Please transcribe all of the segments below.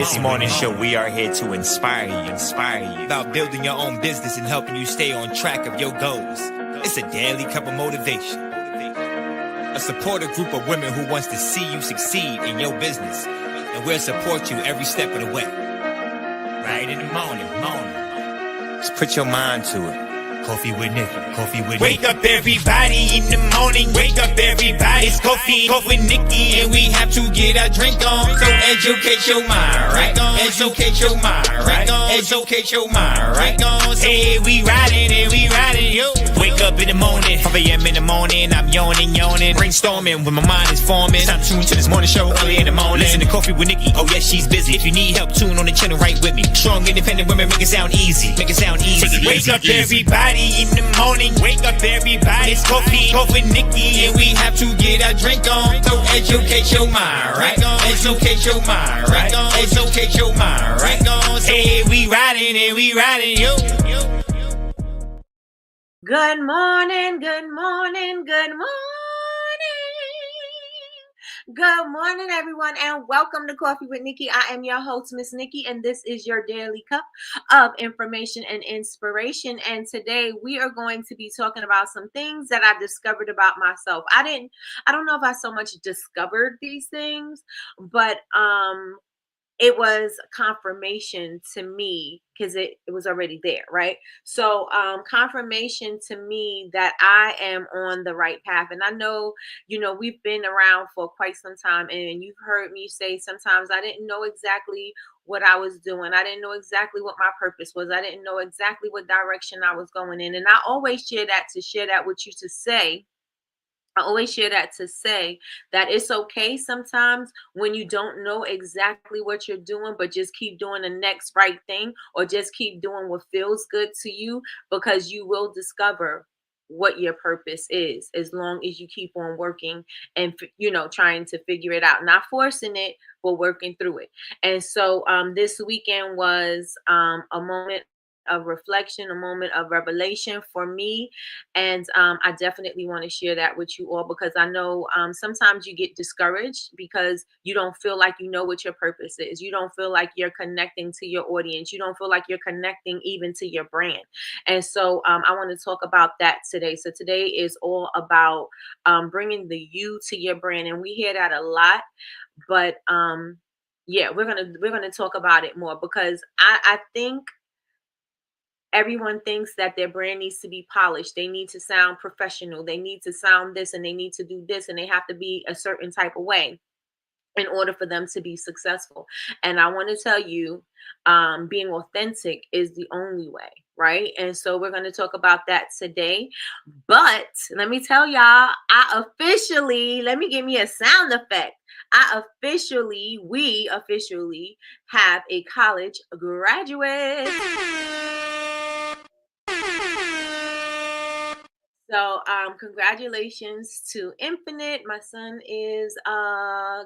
This morning show, we are here to inspire you about building your own business and helping you stay on track of your goals. It's a daily cup of motivation. A supportive group of women who wants to see you succeed in your business. And we'll support you every step of the way. Right in the morning. Just put your mind to it. Coffee with Nikkie. Wake up everybody in the morning. Wake up everybody. It's coffee with Nikkie, and we have to get our drink on. So educate your mind, right? Educate your mind, right? Educate your mind, right? Hey, we riding, yo. Wake up in the morning, 5 a.m. in the morning. I'm yawning, brainstorming when my mind is forming. Time to tune to this morning show early in the morning. Listen to Coffee with Nikkie. Oh yes, she's busy. If you need help, tune on the channel right with me. Strong, independent women make it sound easy. Take it Wake up everybody in the morning. Wake up everybody. It's coffee with Nikkie, and we have to get our drink on. So educate your mind, right? Educate your mind, right? Educate your mind, right? Hey, we riding, yo. Good morning. Good morning, everyone, and welcome to Coffee with Nikkie. I am your host, Miss Nikkie, and this is your daily cup of information and inspiration. And today we are going to be talking about some things that I discovered about myself. I don't know if I so much discovered these things, but it was confirmation to me because it was already there, right? So confirmation to me that I am on the right path. And I know, we've been around for quite some time, and you've heard me say sometimes I didn't know exactly what I was doing. I didn't know exactly what my purpose was. I didn't know exactly what direction I was going in. And I always share that with you to say, I always share that to say that it's okay sometimes when you don't know exactly what you're doing, but just keep doing the next right thing, or just keep doing what feels good to you, because you will discover what your purpose is as long as you keep on working and, trying to figure it out, not forcing it, but working through it. And so this weekend was a moment of reflection, a moment of revelation for me. And I definitely want to share that with you all, because I know sometimes you get discouraged because you don't feel like you know what your purpose is. You don't feel like you're connecting to your audience. You don't feel like you're connecting even to your brand. And so I want to talk about that today. So today is all about bringing the you to your brand. And we hear that a lot, but yeah, we're gonna talk about it more, because I think everyone thinks that their brand needs to be polished. They need to sound professional. They need to sound this, and they need to do this, and they have to be a certain type of way in order for them to be successful. And I want to tell you, being authentic is the only way, right? And so we're going to talk about that today. But let me tell y'all, let me give me a sound effect. We officially have a college graduate. So congratulations to Infinite. My son is a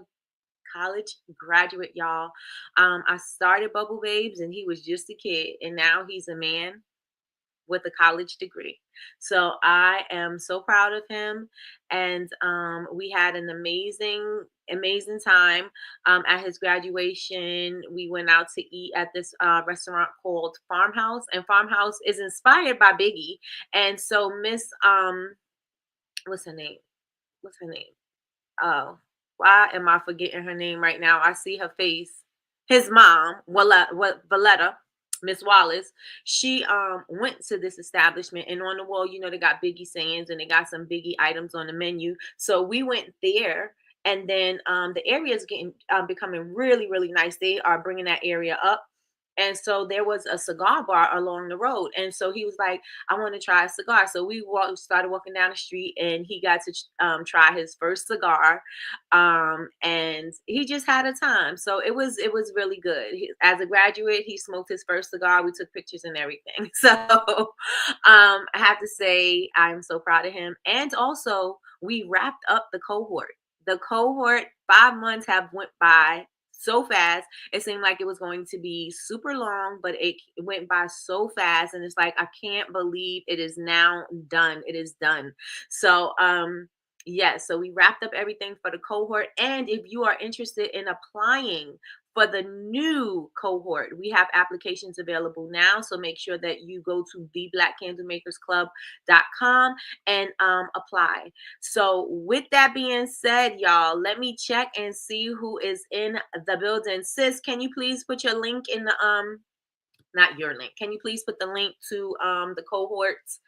college graduate, y'all. I started Bubble Babes and he was just a kid, and now he's a man with a college degree. So I am so proud of him. And we had an amazing time at his graduation. We went out to eat at this restaurant called Farmhouse, and Farmhouse is inspired by Biggie. And so Miss what's her name? Oh, why am I forgetting her name right now? I see her face. His mom, Valletta, Miss Wallace, she went to this establishment, and on the wall, they got Biggie sayings, and they got some Biggie items on the menu. So we went there, and then the area is becoming really, really nice. They are bringing that area up. And so there was a cigar bar along the road. And so he was like, I want to try a cigar. So we started walking down the street, and he got to try his first cigar. And he just had a time. So it was really good. As a graduate, he smoked his first cigar. We took pictures and everything. So I have to say, I'm so proud of him. And also, we wrapped up the cohort. 5 months have went by so fast. It seemed like it was going to be super long, but it went by so fast, and it's like, I can't believe it is now done. It is done. So so we wrapped up everything for the cohort. And if you are interested in applying For the new cohort, we have applications available now. So make sure that you go to theblackcandlemakersclub.com and apply. So with that being said, y'all, let me check and see who is in the building. Sis, can you please put your link in the not your link. Can you please put the link to the cohorts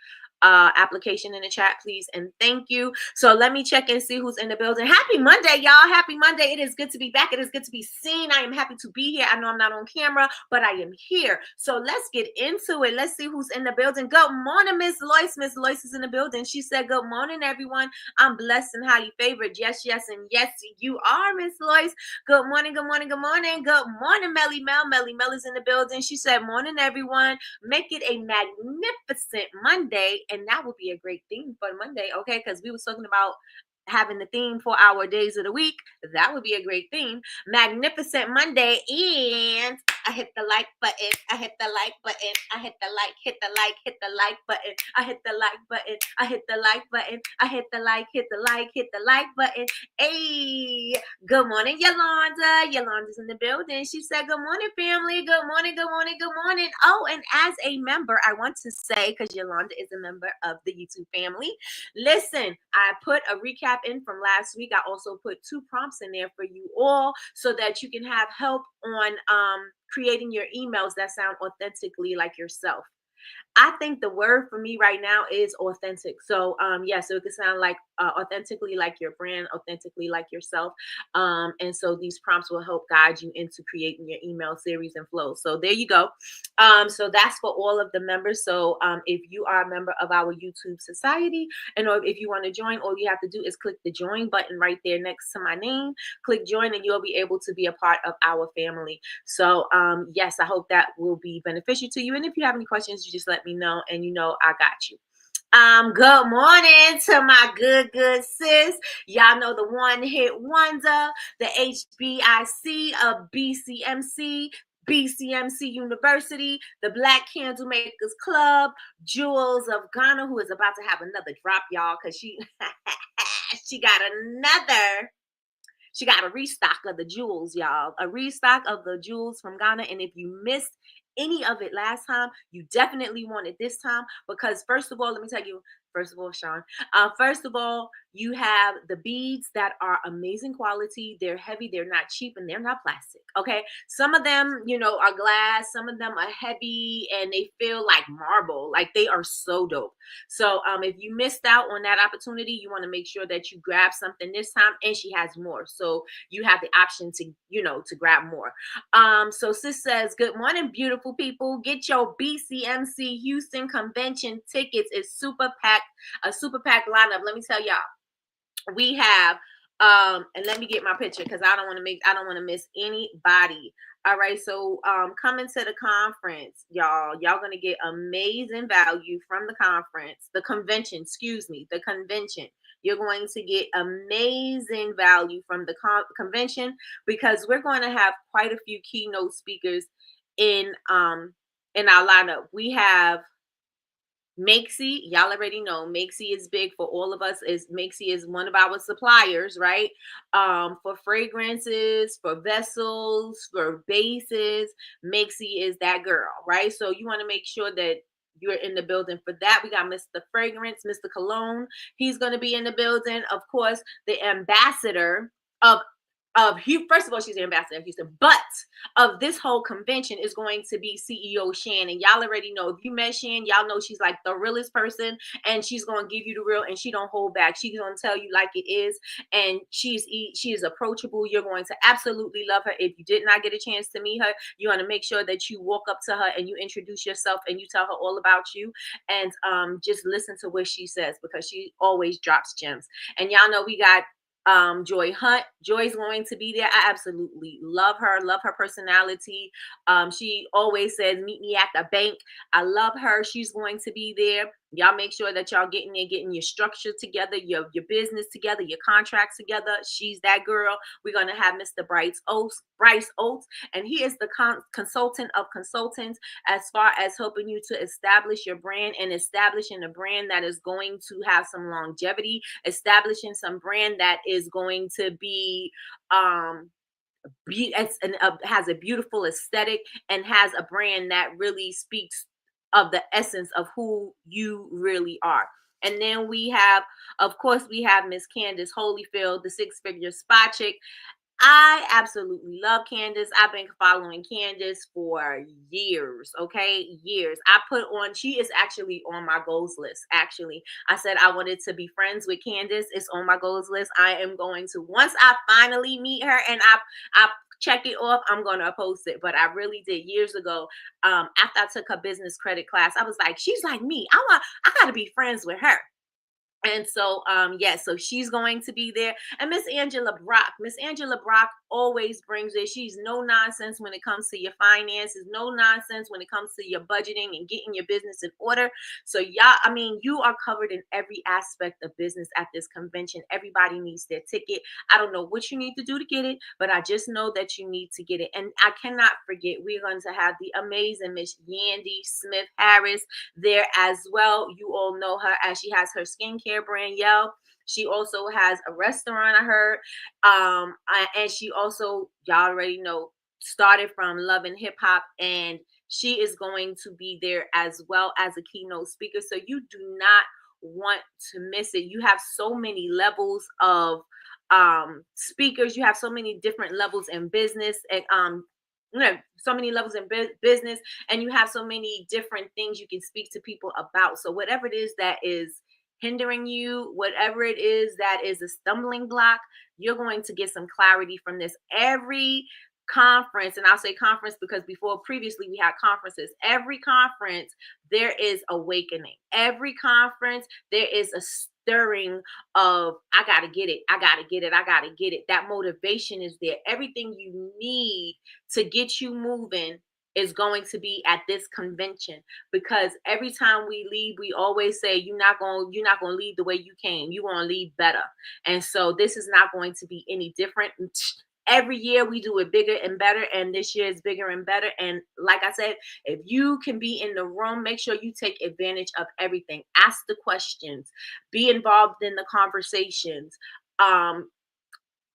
application in the chat, please? And thank you. So let me check and see who's in the building. Happy Monday, y'all. Happy Monday. It is good to be back. It is good to be seen. I am happy to be here. I know I'm not on camera, but I am here. So let's get into it. Let's see who's in the building. Good morning, Miss Lois. Miss Lois is in the building. She said, good morning, everyone. I'm blessed and highly favored. Yes, yes, and yes, you are, Miss Lois. Good morning, good morning, good morning. Good morning, Melly Mel. Melly Mel is in the building. She said, morning, everyone. Make it a magnificent Monday. And that would be a great theme for Monday, okay? Because we were talking about having the theme for our days of the week. That would be a great theme. Magnificent Monday. And I hit the like button. I hit the like button. I hit the like, hit the like, hit the like button. I hit the like button. I hit the like button. I hit the like, hit the like, hit the like button. Hey, good morning, Yolanda. Yolanda's in the building. She said, good morning, family. Good morning, good morning, good morning. Oh, and as a member, I want to say, because Yolanda is a member of the YouTube family, listen, I put a recap in from last week. I also put 2 prompts in there for you all so that you can have help on creating your emails that sound authentically like yourself. I think the word for me right now is authentic. So so it could sound like authentically like your brand, authentically like yourself. And so these prompts will help guide you into creating your email series and flows. So there you go. So that's for all of the members. So if you are a member of our YouTube society, and or if you want to join, all you have to do is click the join button right there next to my name. Click join and you'll be able to be a part of our family. So yes, I hope that will be beneficial to you. And if you have any questions, you just let me know, and you know I got you. Good morning to my good sis. Y'all know the one hit wonder, the HBIC of BCMC. BCMC University, the Black Candle Makers Club, Jules of Ghana, who is about to have another drop, y'all, because she got a restock of the jewels, y'all. A restock of the jewels from Ghana. And if you missed any of it last time, you definitely want it this time, because first of all, let me tell you, first of all, Sean, first of all, you have the beads that are amazing quality. They're heavy, they're not cheap, and they're not plastic. Okay. Some of them, are glass, some of them are heavy and they feel like marble. Like, they are so dope. So if you missed out on that opportunity, you want to make sure that you grab something this time, and she has more. So you have the option to, to grab more. So sis says, good morning, beautiful people. Get your BCMC Houston convention tickets. It's a super packed lineup. Let me tell y'all, we have and let me get my picture, because I don't want to miss anybody. All right, so coming to the conference, y'all gonna get amazing value from the convention. You're going to get amazing value from the convention, because we're going to have quite a few keynote speakers in our lineup. We have Makesy. Y'all already know Makesy is big for all of us. Makesy is one of our suppliers, right? For fragrances, for vessels, for bases. Makesy is that girl, right? So you want to make sure that you're in the building for that. We got Mr. Fragrance, Mr. Cologne. He's going to be in the building. Of course, the ambassador of first of all, she's the ambassador of Houston, but of this whole convention is going to be CEO Shan. And y'all already know, if you met Shan, y'all know she's like the realest person, and she's going to give you the real, and she don't hold back. She's going to tell you like it is, and she is approachable. You're going to absolutely love her. If you did not get a chance to meet her, you want to make sure that you walk up to her and you introduce yourself and you tell her all about you, and just listen to what she says, because she always drops gems. And y'all know we got Joy Hunt. Joy's going to be there. I absolutely love her personality. She always says, meet me at the bank. I love her. She's going to be there. Y'all make sure that y'all getting your structure together, your business together, your contracts together. She's that girl. We're going to have Mr. Bryce Oates, and he is the consultant of consultants, as far as helping you to establish your brand, and establishing a brand that is going to have some longevity, establishing some brand that is going to be has a beautiful aesthetic and has a brand that really speaks of the essence of who you really are. And then we have, of course, we have Miss Candace Holyfield, the six-figure spot chick. I absolutely love Candace. I've been following Candace for years, okay? Years. She is actually on my goals list. Actually, I said I wanted to be friends with Candace. It's on my goals list. I am going to, once I finally meet her and I check it off, I'm going to post it. But I really did years ago. After I took her business credit class, I was like, she's like me. I got to be friends with her. And so, so she's going to be there. And Miss Angela Brock always brings it. She's no nonsense when it comes to your finances, no nonsense when it comes to your budgeting and getting your business in order. So you are covered in every aspect of business at this convention. Everybody needs their ticket. I don't know what you need to do to get it, but I just know that you need to get it. And I cannot forget, we're going to have the amazing Miss Yandy Smith Harris there as well. You all know her as she has her skincare brand Yell. She also has a restaurant, I heard. And she also, y'all already know, started from Love and Hip Hop, and she is going to be there as well as a keynote speaker. So you do not want to miss it. You have so many levels of speakers. You have so many different levels in business, and so many levels in business, and you have so many different things you can speak to people about. So whatever it is that is hindering you, whatever it is that is a stumbling block, you're going to get some clarity from this. Every conference, and I'll say conference because previously we had conferences, every conference there is awakening. Every conference there is a stirring of, I gotta get it, I gotta get it, I gotta get it. That motivation is there. Everything you need to get you moving is going to be at this convention, because every time we leave, we always say you're not going to leave the way you came. You want to leave better. And so this is not going to be any different. Every year we do it bigger and better, and this year is bigger and better. And like I said, if you can be in the room, make sure you take advantage of everything. Ask the questions, be involved in the conversations,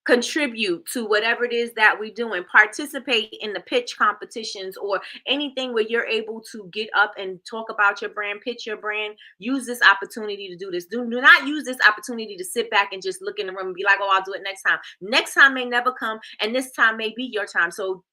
contribute to whatever it is that we're doing, participate in the pitch competitions or anything where you're able to get up and talk about your brand, pitch your brand. Use this opportunity to do this. Do not use this opportunity to sit back and just look in the room and be like, oh, I'll do it next time. Next time may never come, and this time may be your time. So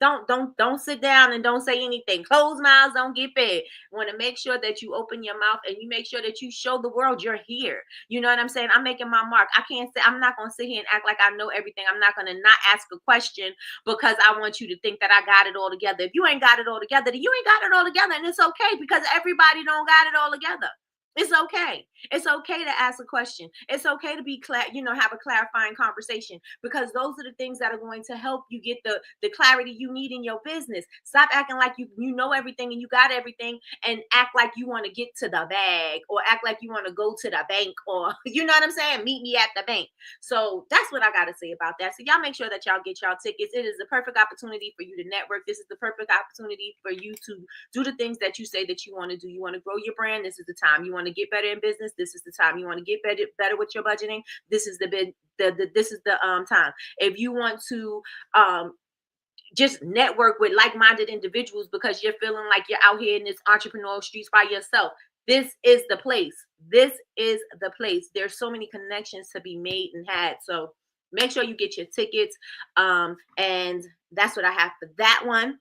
don't sit down and don't say anything. Closed mouths don't get fed. Want to make sure that you open your mouth and you make sure that you show the world you're here. You know what I'm saying? I'm making my mark. I'm not going to sit here and act like I know everything. I'm not going to not ask a question because I want you to think that I got it all together. If you ain't got it all together, then you ain't got it all together. And it's okay, because everybody don't got it all together. It's okay. It's okay to ask a question. It's okay to be have a clarifying conversation, because those are the things that are going to help you get the clarity you need in your business. Stop acting like you know everything and you got everything, and act like you want to get to the bag, or act like you want to go to the bank, or you know what I'm saying? Meet me at the bank. So that's what I got to say about that. So y'all make sure that y'all get y'all tickets. It is the perfect opportunity for you to network. This is the perfect opportunity for you to do the things that you say that you want to do. You want to grow your brand. This is the time. You want to get better in business. This is the time. You want to get better with your budgeting. This is the time. If you want to just network with like-minded individuals because you're feeling like you're out here in this entrepreneurial streets by yourself, this is the place. This is the place. There's so many connections to be made and had. So make sure you get your tickets. And that's what I have for that one.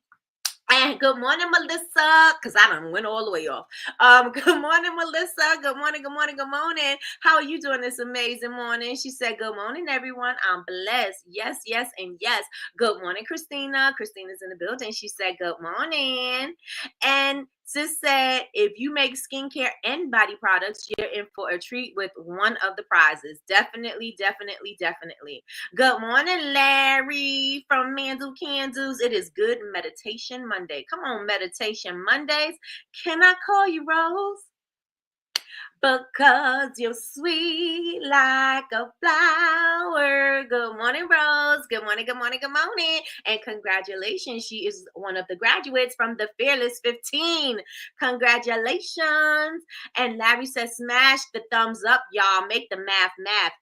And good morning, Melissa, because I done went all the way off. Good morning, Melissa. Good morning, good morning, good morning. How are you doing this amazing morning? She said, good morning, everyone. I'm blessed. Yes, yes, and yes. Good morning, Christina. Christina's in the building. She said, good morning. And sis said, if you make skincare and body products, you're in for a treat with one of the prizes. Definitely, definitely, definitely. Good morning, Larry from Mandel Candles. It is Good Meditation Monday. Come on, Meditation Mondays. Can I call you Rose? because you're sweet like a flower. Good morning, Rose. Good morning, good morning, good morning. And congratulations. She is one of the graduates from the Fearless 15. Congratulations. And Larry says, smash the thumbs up, y'all. Make the math.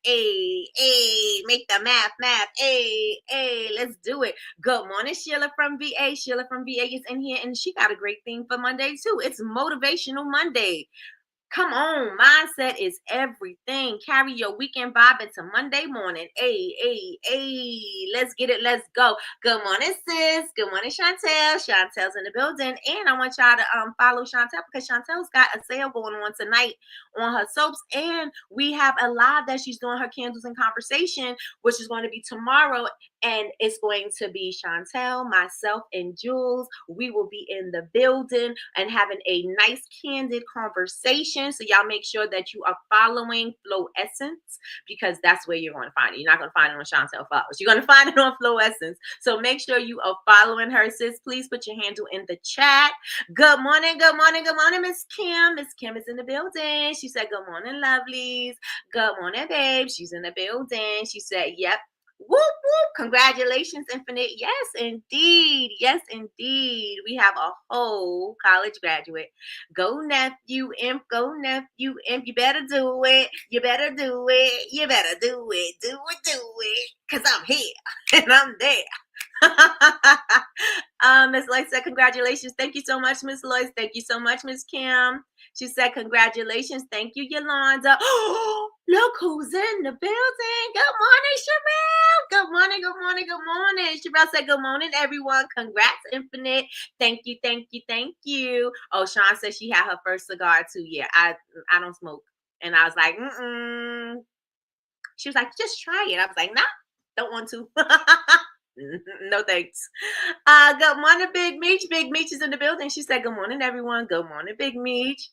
Hey, hey, make the math. Hey, hey, let's do it. Good morning, Sheila from VA. Sheila from VA is in here, and she got a great theme for Monday, too. It's Motivational Monday. Come on, mindset is everything. Carry your weekend vibe into Monday morning. Hey, let's get it. Let's go. Good morning, sis. Good morning, Chantel. Chantel's in the building. And I want y'all to follow Chantel because Chantel's got a sale going on tonight on her soaps. And we have a live that she's doing her candles and conversation, which is going to be tomorrow. And it's going to be Chantel, myself, and Jules. We will be in the building and having a nice, candid conversation. So y'all make sure that you are following Flow Essence because that's where you're going to find it. You're not going to find it on Chantel Flowers. You're going to find it on Flow Essence. So make sure you are following her, sis. Please put your handle in the chat. Good morning, Miss Kim. Miss Kim is in the building. She said, good morning, lovelies. Good morning, babe. She's in the building. She said, yep. Whoop, whoop. Congratulations, Infinite. Yes, indeed. Yes, indeed. We have a whole college graduate. Go, nephew, imp. Go, nephew, imp. You better do it. You better do it. You better do it. Do it. Because I'm here and I'm there. Miss Lois said, congratulations. Thank you so much, Miss Lois. Thank you so much, Miss Kim. She said, congratulations. Thank you, Yolanda. Oh, look who's in the building. Good morning, Sherelle. Good morning, good morning, good morning. Sherelle said, good morning, everyone. Congrats, Infinite. Thank you, thank you, thank you. Oh, Sean said she had her first cigar too. Yeah, I don't smoke. And I was like, She was like, just try it. I was like, nah, don't want to. No thanks. Good morning, Big Meech. Big Meech is in the building. She said, good morning, everyone. Good morning, Big Meech.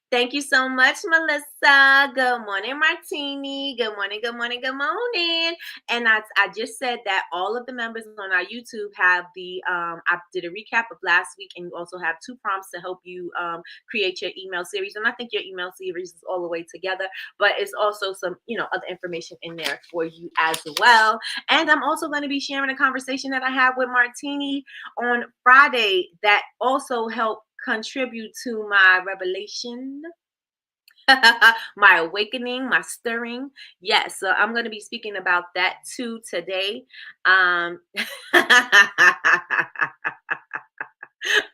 Thank you so much, Melissa. Good morning, Martini. Good morning, good morning, good morning. And I just said that all of the members on our YouTube have the, I did a recap of last week, and you also have 2 prompts to help you create your email series. And I think your email series is all the way together, but it's also some, other information in there for you as well. And I'm also going to be sharing a conversation that I had with Martini on Friday that also helped contribute to my revelation, my awakening, my stirring. Yes, so I'm going to be speaking about that too today.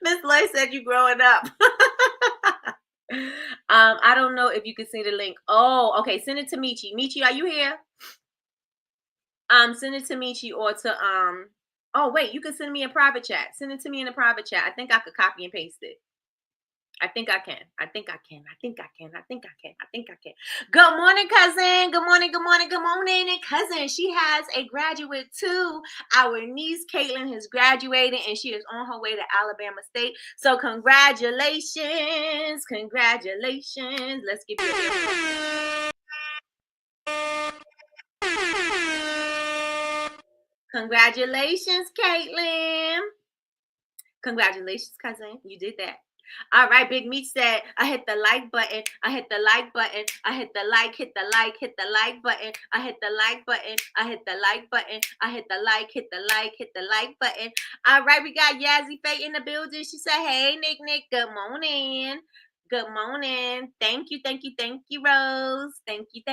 Miss Loy said you growing up. I don't know if you can see the link. Oh, okay. Send it to Michi. Michi, are you here? Send it to Michi or to oh wait, you can send me a private chat. Send it to me in a private chat. I think I could copy and paste it. I think I can. Good morning, cousin. Good morning. And cousin, she has a graduate too. Our niece Caitlin has graduated and she is on her way to Alabama State. So congratulations. Let's give you a congratulations, Caitlin. Congratulations, cousin. You did that. All right, Big Meat said, I hit the like button. I hit the like button. I hit the like button. I hit the like button. I hit the like button. I hit the like button. All right, we got Yazzie Faye in the building. She said, hey, Nick, good morning. Good morning. Thank you, Rose. Thank you.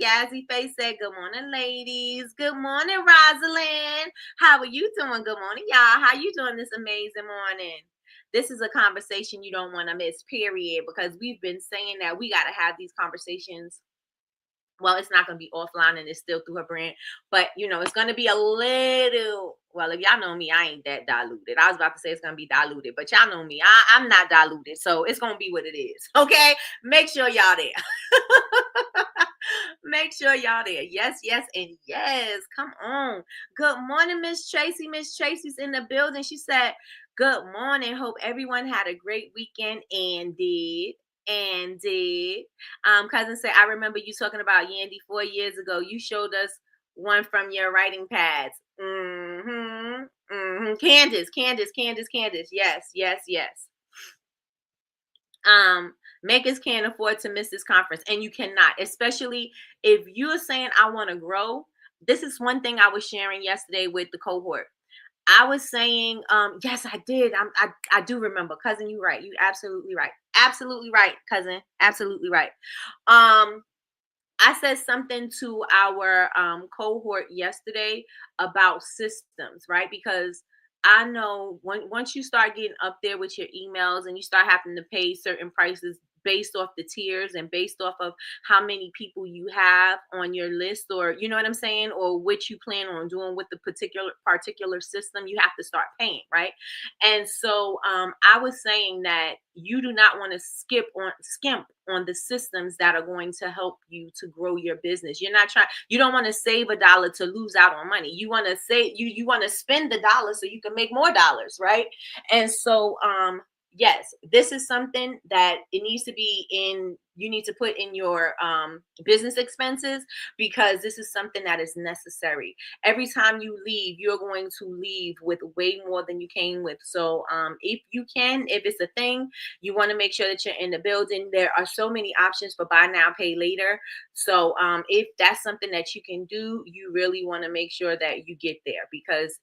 Yazzie Faye said, good morning, ladies. Good morning, Rosalind. How are you doing? Good morning, y'all. How you doing this amazing morning? This is a conversation you don't want to miss, period, because we've been saying that we got to have these conversations. Well, it's not going to be offline and it's still through her brand, but it's going to be a little, well, if y'all know me, I ain't that diluted. I was about to say it's going to be diluted, but y'all know me. I'm not diluted. So it's going to be what it is. Okay. Make sure y'all there. Make sure y'all there. Yes, and yes. Come on. Good morning, Miss Tracy. Miss Tracy's in the building. She said, good morning. Hope everyone had a great weekend and did. Cousin said, I remember you talking about Yandy 4 years ago. You showed us one from your writing pads. Candace. Yes. Makers can't afford to miss this conference, and you cannot, especially if you're saying, I want to grow. This is one thing I was sharing yesterday with the cohort. I was saying, yes, I did. I do remember, cousin. You right. You absolutely right. Absolutely right, cousin. Absolutely right. Um, I said something to our cohort yesterday about systems, right? Because I know once you start getting up there with your emails and you start having to pay certain prices based off the tiers and based off of how many people you have on your list, or you know what I'm saying, or what you plan on doing with the particular system, you have to start paying, right? And so I was saying that you do not want to skimp on the systems that are going to help you to grow your business. You don't want to save a dollar to lose out on money. You want to you want to spend the dollar so you can make more dollars, right? And so yes, this is something that it needs to be in, you need to put in your business expenses, because this is something that is necessary. Every time you leave, you're going to leave with way more than you came with. So if you can, if it's a thing, you want to make sure that you're in the building. There are so many options for buy now, pay later. So if that's something that you can do, you really want to make sure that you get there, because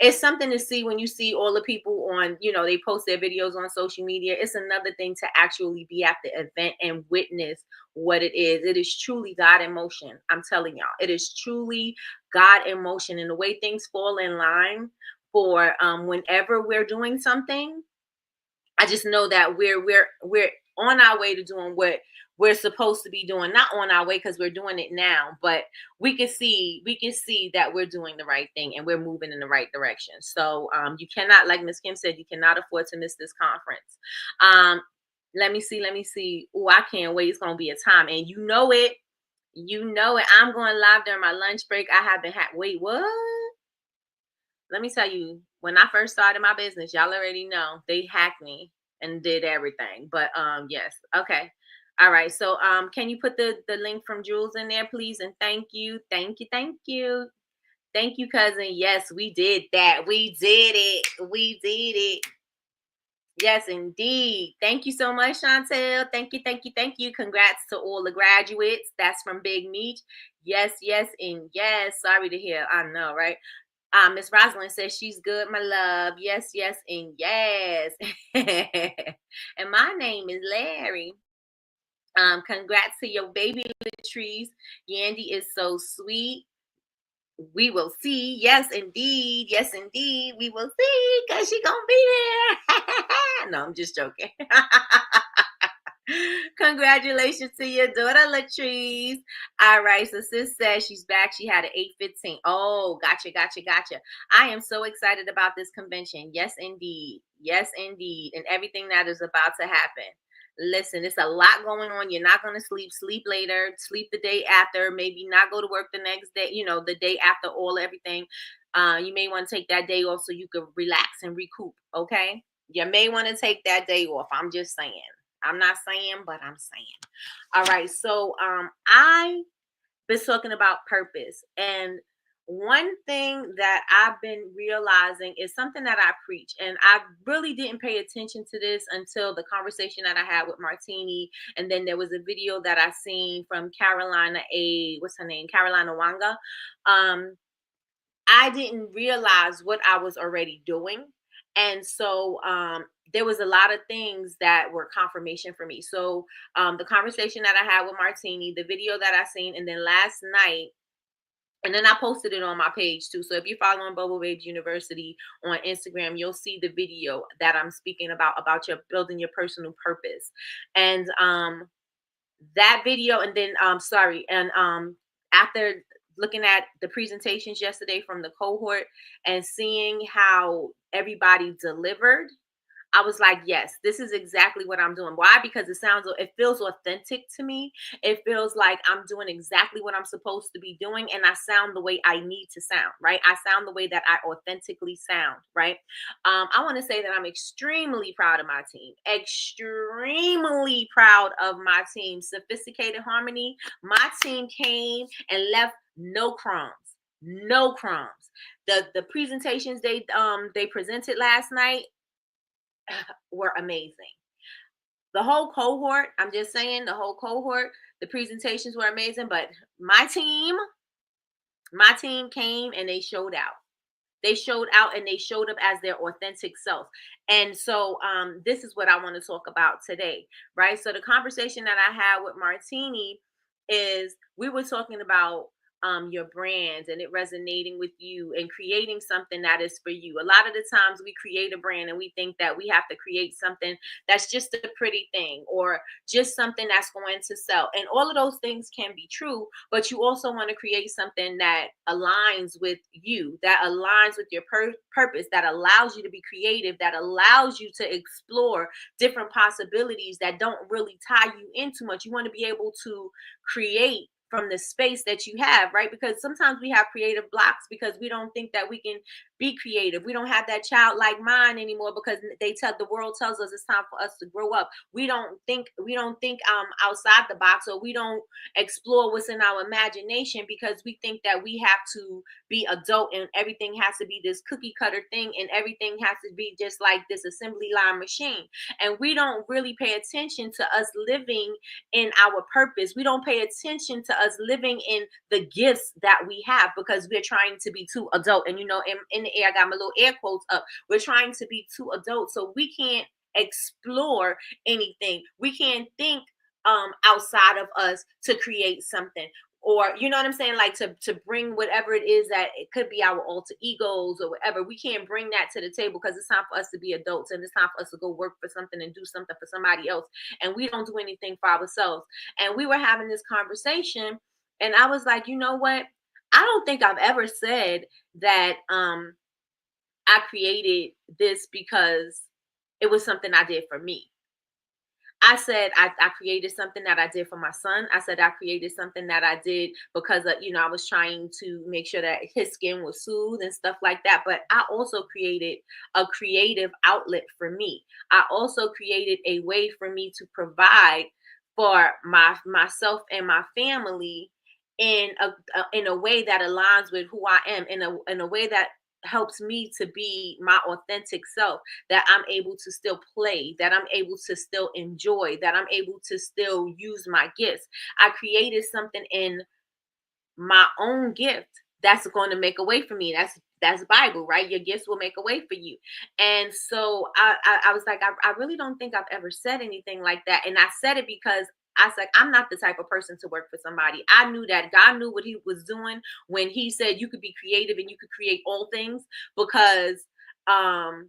it's something to see when you see all the people on, they post their videos on social media. It's another thing to actually be at the event and witness what it is. It is truly God in motion. I'm telling y'all, it is truly God in motion, and the way things fall in line for whenever we're doing something. I just know that we're on our way to doing what we're supposed to be doing. Not on our way because we're doing it now, but we can see that we're doing the right thing and we're moving in the right direction. So you cannot, like Miss Kim said, you cannot afford to miss this conference. Let me see. Oh, I can't wait. It's gonna be a time, and you know it. You know it. I'm going live during my lunch break. I haven't had. Wait, what? Let me tell you, when I first started my business, y'all already know they hacked me and did everything. But yes, okay. All right. So can you put the link from Jules in there, please? And thank you. Thank you. Thank you. Thank you, cousin. Yes, we did that. We did it. We did it. Yes, indeed. Thank you so much, Chantel. Thank you, thank you, thank you. Congrats to all the graduates. That's from Big Meech. Yes, yes, and yes. Sorry to hear. I know, right? Miss Rosalind says she's good, my love. Yes, yes, and yes. And my name is Larry. Congrats to your baby Latrice. Yandy is so sweet. We will see. Yes, indeed. Yes, indeed. We will see, because she gonna be there. No, I'm just joking. Congratulations to your daughter, Latrice. All right, so sis says she's back. She had an 8:15. Oh, gotcha. I am so excited about this convention. Yes, indeed. Yes, indeed. And everything that is about to happen. Listen, it's a lot going on. You're not going to sleep. Sleep later. Sleep the day after. Maybe not go to work the next day, the day after everything. You may want to take that day off so you can relax and recoup, okay? You may want to take that day off. I'm just saying. I'm not saying, but I'm saying. All right. So I been talking about purpose. And one thing that I've been realizing is something that I preach. And I really didn't pay attention to this until the conversation that I had with Martini. And then there was a video that I seen from what's her name? Carolina Wanga. I didn't realize what I was already doing. And so there was a lot of things that were confirmation for me. So the conversation that I had with Martini, the video that I seen, and then last night, and then I posted it on my page too. So if you're following Bubble Babes University on Instagram, you'll see the video that I'm speaking about your building your personal purpose. And that video, and then after looking at the presentations yesterday from the cohort and seeing how everybody delivered, I was like, yes, this is exactly what I'm doing. Why? Because it feels authentic to me. It feels like I'm doing exactly what I'm supposed to be doing. And I sound the way I need to sound, right? I sound the way that I authentically sound, right? I want to say that I'm extremely proud of my team. Extremely proud of my team. Sophisticated Harmony. My team came and left no crumbs. No crumbs. The presentations they presented last night were amazing. The whole cohort, I'm just saying, the whole cohort, the presentations were amazing, but my team, my team came and they showed out. They showed out and they showed up as their authentic self. And so this is what I want to talk about today, right? So the conversation that I had with Martini is we were talking about your brand and it resonating with you and creating something that is for you. A lot of the times we create a brand and we think that we have to create something that's just a pretty thing or just something that's going to sell. And all of those things can be true, but you also want to create something that aligns with you, that aligns with your purpose, that allows you to be creative, that allows you to explore different possibilities that don't really tie you in too much. You want to be able to create from the space that you have, right? Because sometimes we have creative blocks because we don't think that we can be creative. We don't have that childlike mind anymore because the world tells us it's time for us to grow up. We don't think outside the box, or we don't explore what's in our imagination because we think that we have to be adult and everything has to be this cookie cutter thing and everything has to be just like this assembly line machine. And we don't really pay attention to us living in our purpose. We don't pay attention to us living in the gifts that we have because we're trying to be too adult. And in the air, I got my little air quotes up. We're trying to be too adult, so we can't explore anything. We can't think outside of us to create something, or you know what I'm saying, like to bring whatever it is that it could be our alter egos or whatever. We can't bring that to the table because it's time for us to be adults and it's time for us to go work for something and do something for somebody else, and we don't do anything for ourselves. And we were having this conversation and I was like, you know what, I don't think I've ever said that I created this because it was something I did for me. I said I created something that I did for my son. I said I created something that I did because I was trying to make sure that his skin was soothed and stuff like that. But I also created a creative outlet for me. I also created a way for me to provide for myself and my family in a way that aligns with who I am, in a way that helps me to be my authentic self, that I'm able to still play, that I'm able to still enjoy, that I'm able to still use my gifts. I created something in my own gift that's going to make a way for me. That's Bible, right? Your gifts will make a way for you. And so I was like, I really don't think I've ever said anything like that. And I said it because I was like, I'm not the type of person to work for somebody. I knew that God knew what he was doing when he said you could be creative and you could create all things, because um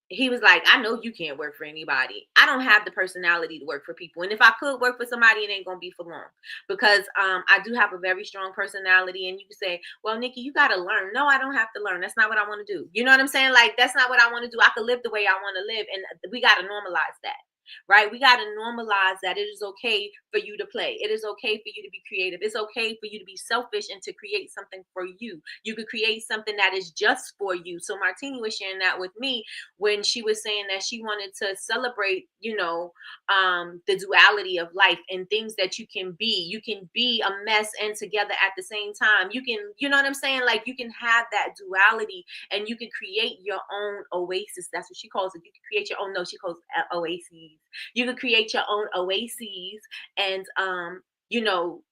he was like, I know you can't work for anybody. I don't have the personality to work for people. And if I could work for somebody, it ain't gonna be for long. Because I do have a very strong personality. And you can say, well, Nikki, you gotta learn. No, I don't have to learn. That's not what I want to do. You know what I'm saying? Like, that's not what I want to do. I could live the way I want to live. And we gotta normalize that. Right? We got to normalize that it is okay for you to play. It is okay for you to be creative. It's okay for you to be selfish and to create something for you. You could create something that is just for you. So Martini was sharing that with me when she was saying that she wanted to celebrate, the duality of life and things that you can be. You can be a mess and together at the same time. You can, you know what I'm saying? Like, you can have that duality and you can create your own oasis. That's what she calls it. You can create your own, no, she calls it oases. You can create your own oases and, you know,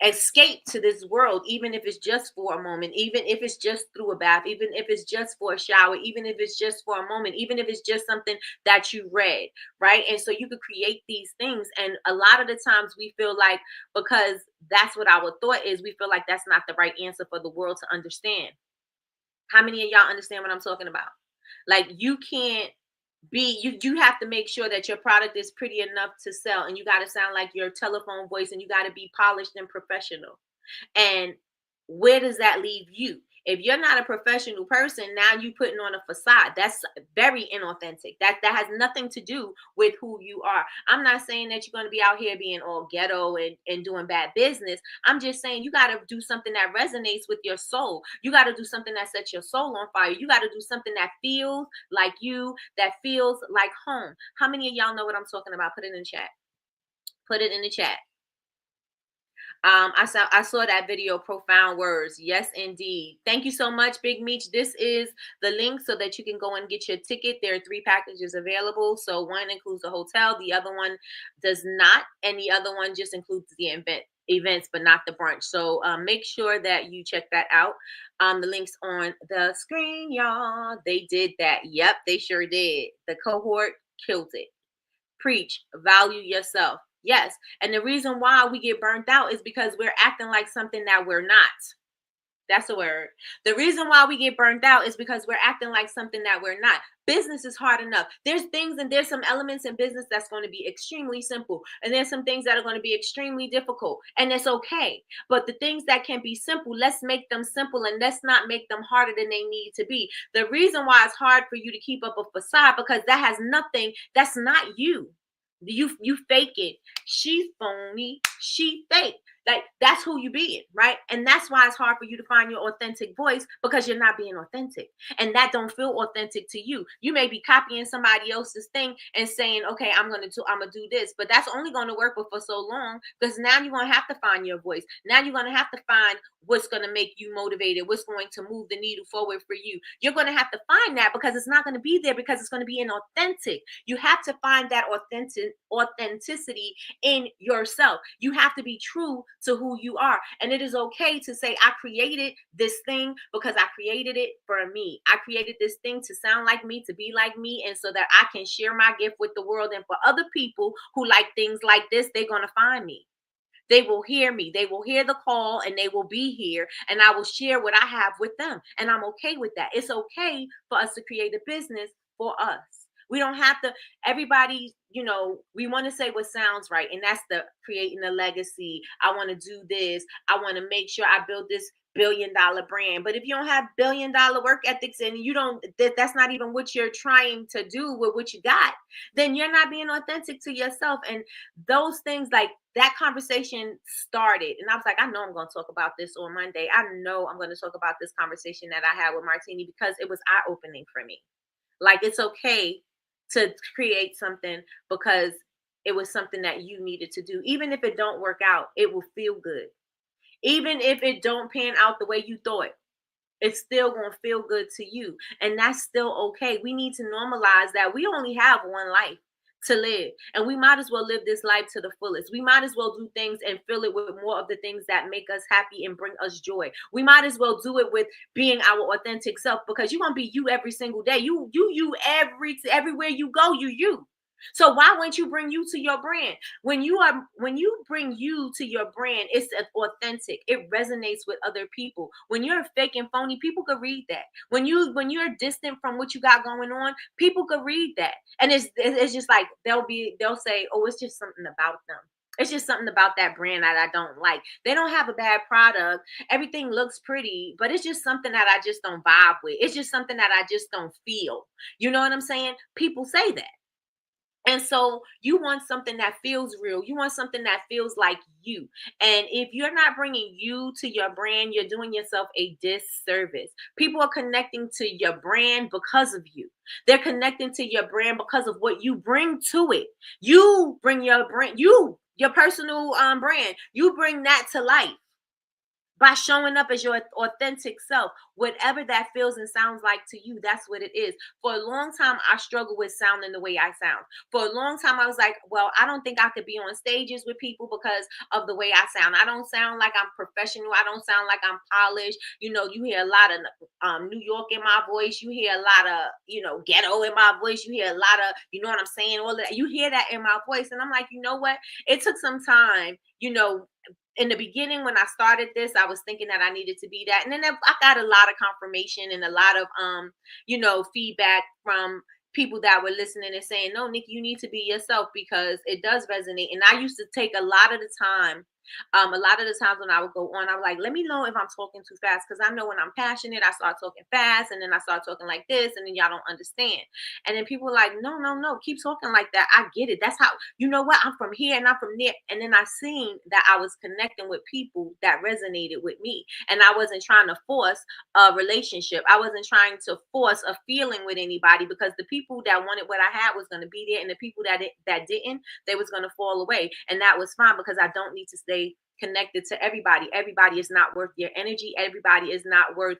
escape to this world, even if it's just for a moment, even if it's just through a bath, even if it's just for a shower, even if it's just for a moment, even if it's just something that you read, right? And so you could create these things. And a lot of the times we feel like, because that's what our thought is, we feel like that's not the right answer for the world to understand. How many of y'all understand what I'm talking about? Like, you can't be you have to make sure that your product is pretty enough to sell, and you got to sound like your telephone voice, and you got to be polished and professional. And where does that leave you? If you're not a professional person, now you putting on a facade. That's very inauthentic. That has nothing to do with who you are. I'm not saying that you're going to be out here being all ghetto and doing bad business. I'm just saying you got to do something that resonates with your soul. You got to do something that sets your soul on fire. You got to do something that feels like you, that feels like home. How many of y'all know what I'm talking about? Put it in the chat. Put it in the chat. I saw that video, profound words. Yes, indeed. Thank you so much, Big Meech. This is the link so that you can go and get your ticket. There are 3 packages available. So one includes the hotel, the other one does not, and the other one just includes the events, but not the brunch. So make sure that you check that out. The links on the screen, y'all. They did that. Yep, they sure did. The cohort killed it. Preach, value yourself. Yes. And the reason why we get burnt out is because we're acting like something that we're not. That's a word. The reason why we get burnt out is because we're acting like something that we're not. Business is hard enough. There's things and there's some elements in business that's going to be extremely simple. And there's some things that are going to be extremely difficult. And it's okay. But the things that can be simple, let's make them simple and let's not make them harder than they need to be. The reason why it's hard for you to keep up a facade, because that has nothing, that's not you. You fake it. She's phony. She fake. Like that's who you being, right? And that's why it's hard for you to find your authentic voice, because you're not being authentic. And that don't feel authentic to you. You may be copying somebody else's thing and saying, okay, I'm gonna do this, but that's only gonna work for so long, because now you're gonna have to find your voice. Now you're gonna have to find what's gonna make you motivated, what's going to move the needle forward for you. You're gonna have to find that, because it's not gonna be there, because it's gonna be inauthentic. You have to find that authenticity in yourself. You have to be true to who you are. And it is okay to say, I created this thing because I created it for me. I created this thing to sound like me, to be like me, and so that I can share my gift with the world. And for other people who like things like this, they're going to find me. They will hear me. They will hear the call and they will be here, and I will share what I have with them. And I'm okay with that. It's okay for us to create a business for us. We don't have to, everybody, we want to say what sounds right. And that's the creating a legacy. I want to do this. I want to make sure I build this $1 billion brand. But if you don't have $1 billion work ethics and you don't, that's not even what you're trying to do with what you got, then you're not being authentic to yourself. And those things, like that conversation started. And I was like, I know I'm going to talk about this on Monday. I know I'm going to talk about this conversation that I had with Martini, because it was eye-opening for me. Like, it's okay to create something because it was something that you needed to do. Even if it don't work out, it will feel good. Even if it don't pan out the way you thought, it's still going to feel good to you. And that's still okay. We need to normalize that we only have one life to live, and we might as well live this life to the fullest. We might as well do things and fill it with more of the things that make us happy and bring us joy. We might as well do it with being our authentic self, because you're going to be you every single day. You everywhere you go, you. So why wouldn't you bring you to your brand? When you bring you to your brand, it's authentic. It resonates with other people. When you're fake and phony, people could read that. When you're distant from what you got going on, people could read that. And it's just like they'll say, oh, it's just something about them. It's just something about that brand that I don't like. They don't have a bad product. Everything looks pretty, but it's just something that I just don't vibe with. It's just something that I just don't feel. You know what I'm saying? People say that. And so you want something that feels real. You want something that feels like you. And if you're not bringing you to your brand, you're doing yourself a disservice. People are connecting to your brand because of you. They're connecting to your brand because of what you bring to it. You bring your brand, your personal brand. You bring that to life by showing up as your authentic self. Whatever that feels and sounds like to you, that's what it is. For a long time, I struggled with sounding the way I sound. For a long time, I was like, well, I don't think I could be on stages with people because of the way I sound. I don't sound like I'm professional. I don't sound like I'm polished. You hear a lot of New York in my voice. You hear a lot of, ghetto in my voice. You hear a lot of, you know what I'm saying? All that. You hear that in my voice. And I'm like, you know what? It took some time, in the beginning, when I started this, I was thinking that I needed to be that. And then I got a lot of confirmation and a lot of, feedback from people that were listening and saying, no, Nikki, you need to be yourself, because it does resonate. And I used to take a lot of the times when I would go on, I was like, let me know if I'm talking too fast, because I know when I'm passionate, I start talking fast, and then I start talking like this, and then y'all don't understand. And then people were like, no, keep talking like that. I get it. That's how, you know what? I'm from here and I'm from there. And then I seen that I was connecting with people that resonated with me. And I wasn't trying to force a relationship. I wasn't trying to force a feeling with anybody, because the people that wanted what I had was going to be there, and the people that didn't, they was going to fall away. And that was fine, because I don't need to stay connected to everybody. Everybody is not worth your energy. Everybody is not worth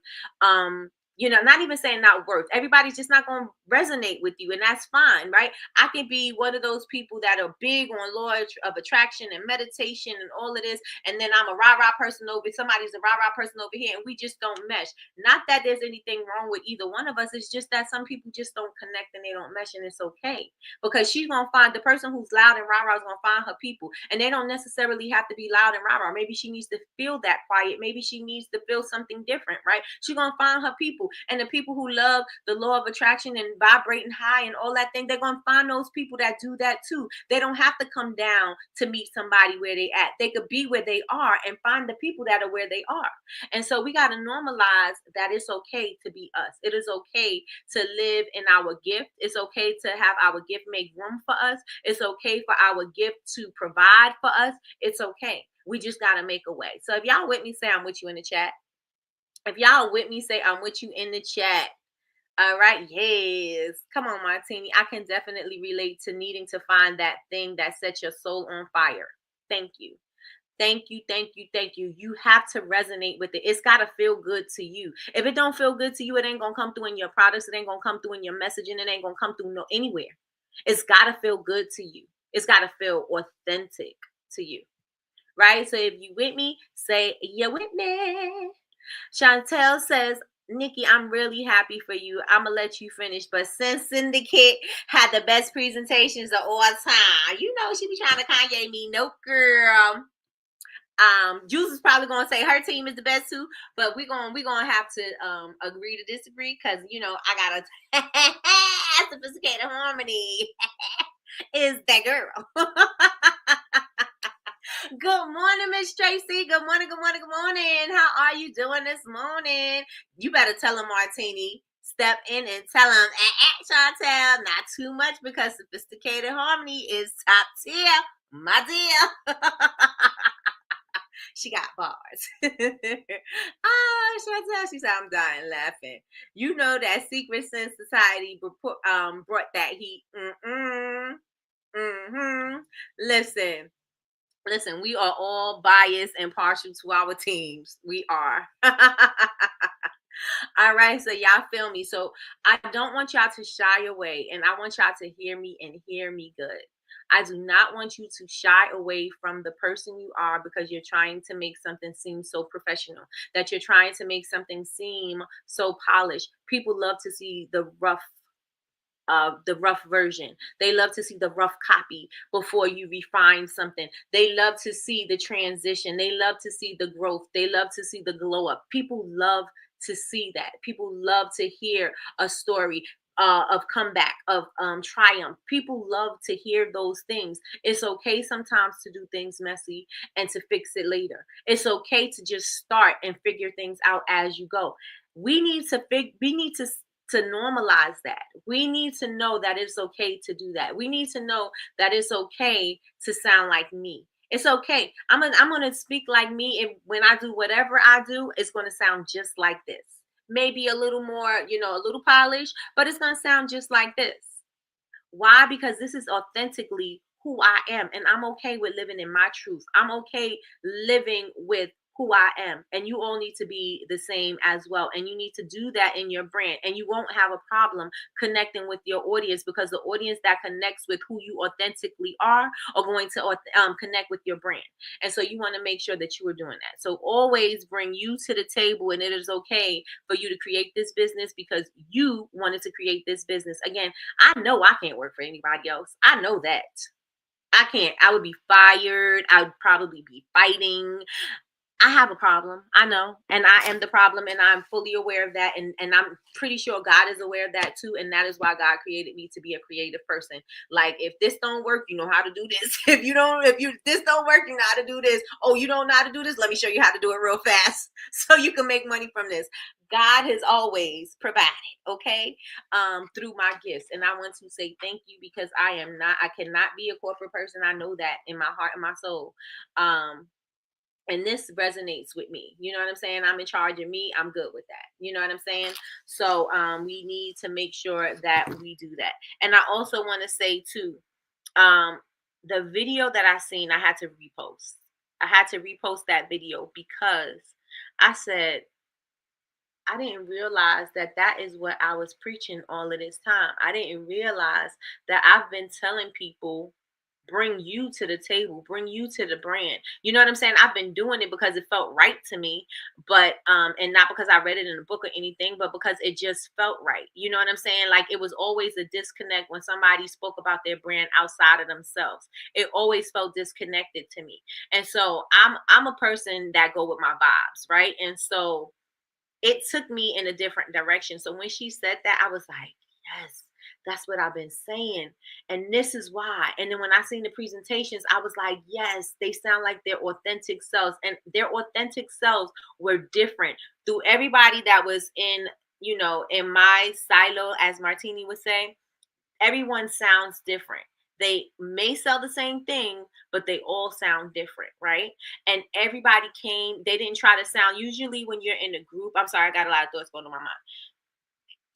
not even saying not worth. Everybody's just not going to resonate with you, and that's fine, right? I can be one of those people that are big on law of attraction and meditation and all of this, and then I'm a rah-rah person over, somebody's a rah-rah person over here, and we just don't mesh. Not that there's anything wrong with either one of us. It's just that some people just don't connect and they don't mesh, and it's okay. Because she's going to find the person who's loud and rah-rah is going to find her people, and they don't necessarily have to be loud and rah-rah. Maybe she needs to feel that quiet. Maybe she needs to feel something different, right? She's going to find her people. And the people who love the law of attraction and vibrating high and all that thing, they're going to find those people that do that too. They don't have to come down to meet somebody where they at. They could be where they are and find the people that are where they are. And so we got to normalize that it's okay to be us. It is okay to live in our gift. It's okay to have our gift make room for us. It's okay for our gift to provide for us. It's okay. We just got to make a way. So if y'all with me, say I'm with you in the chat. If y'all with me, say I'm with you in the chat. All right. Yes. Come on, Martini. I can definitely relate to needing to find that thing that sets your soul on fire. Thank you. Thank you. Thank you. Thank you. You have to resonate with it. It's got to feel good to you. If it don't feel good to you, it ain't going to come through in your products. It ain't going to come through in your messaging. It ain't going to come through anywhere. It's got to feel good to you. It's got to feel authentic to you. Right? So if you with me, say you're with me. Chantel says, Nikki, I'm really happy for you. I'm going to let you finish. But since Syndicate had the best presentations of all time, you know she be trying to Kanye me. Nope, girl. Juice is probably going to say her team is the best too. But we're gonna have to agree to disagree because, I got a sophisticated harmony. Is that girl. Good morning, Miss Tracy. Good morning, good morning, good morning. How are you doing this morning? You better tell him, Martini. Step in and tell him, Chantel, not too much because sophisticated harmony is top tier, my dear. She got bars. Chantel, she said, I'm dying laughing. You know that Secret Sense Society brought that heat. Listen, we are all biased and partial to our teams. We are. All right, so y'all feel me. So I don't want y'all to shy away, and I want y'all to hear me and hear me good. I do not want you to shy away from the person you are because you're trying to make something seem so professional, that you're trying to make something seem so polished. People love to see the rough version. They love to see the rough copy before you refine something. They love to see the transition. They love to see the growth. They love to see the glow up. People love to see that. People love to hear a story of comeback, of triumph. People love to hear those things. It's okay sometimes to do things messy and to fix it later. It's okay to just start and figure things out as you go. We need to normalize that. We need to know that it's okay to do that. We need to know that it's okay to sound like me. It's okay. I'm gonna speak like me, and when I do whatever I do, it's gonna sound just like this. Maybe a little more, a little polished, but it's gonna sound just like this. Why? Because this is authentically who I am, and I'm okay with living in my truth. I'm okay living with who I am, and you all need to be the same as well. And you need to do that in your brand, and you won't have a problem connecting with your audience because the audience that connects with who you authentically are going to connect with your brand. And so you want to make sure that you are doing that. So always bring you to the table, and it is okay for you to create this business because you wanted to create this business. Again, I know I can't work for anybody else. I know that. I can't. I would be fired. I would probably be fighting. I have a problem. I know. And I am the problem. And I'm fully aware of that. And I'm pretty sure God is aware of that too. And that is why God created me to be a creative person. Like, if this don't work, you know how to do this. If this don't work, you know how to do this. Oh, you don't know how to do this? Let me show you how to do it real fast so you can make money from this. God has always provided, okay, through my gifts. And I want to say thank you because I cannot be a corporate person. I know that in my heart and my soul. And this resonates with me. You know what I'm saying? I'm in charge of me. I'm good with that. You know what I'm saying? So we need to make sure that we do that. And I also want to say too, the video that I seen, I had to repost. I had to repost that video because I said, I didn't realize that that is what I was preaching all of this time. I didn't realize that I've been telling people, bring you to the table, bring you to the brand. You know what I'm saying? I've been doing it because it felt right to me, but and not because I read it in a book or anything, but because it just felt right. You know what I'm saying? Like it was always a disconnect when somebody spoke about their brand outside of themselves. It always felt disconnected to me. And so I'm a person that go with my vibes, right? And so it took me in a different direction. So when she said that, I was like, yes, that's what I've been saying. And this is why. And then when I seen the presentations, I was like, yes, they sound like their authentic selves. And their authentic selves were different. Through everybody that was in, in my silo, as Martini would say, everyone sounds different. They may sell the same thing, but they all sound different, right? And everybody came, they didn't try to sound, usually when you're in a group, I'm sorry, I got a lot of thoughts going on my mind.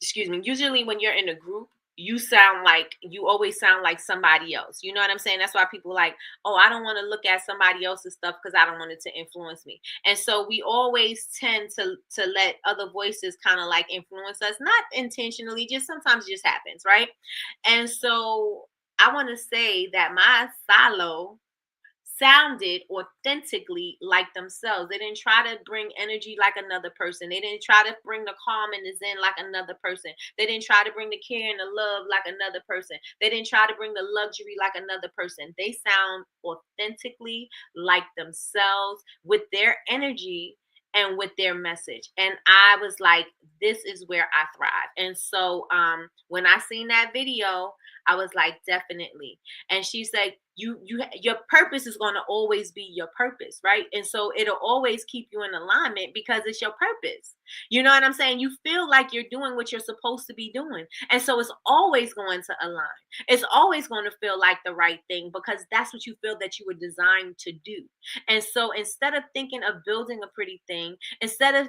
Excuse me. Usually when you're in a group, you always sound like somebody else. You know what I'm saying? That's why people like, oh, I don't want to look at somebody else's stuff because I don't want it to influence me. And so we always tend to let other voices kind of like influence us, not intentionally, just sometimes it just happens, right? And so I want to say that my silo sounded authentically like themselves. They didn't try to bring energy like another person. They didn't try to bring the calm and the zen like another person. They didn't try to bring the care and the love like another person. They didn't try to bring the luxury like another person. They sound authentically like themselves with their energy and with their message. And I was like, this is where I thrive. And so when I seen that video, I was like, definitely. And she said, your purpose is going to always be your purpose, right? And so it'll always keep you in alignment because it's your purpose. You know what I'm saying? You feel like you're doing what you're supposed to be doing. And so it's always going to align. It's always going to feel like the right thing because that's what you feel that you were designed to do. And so instead of thinking of building a pretty thing, instead of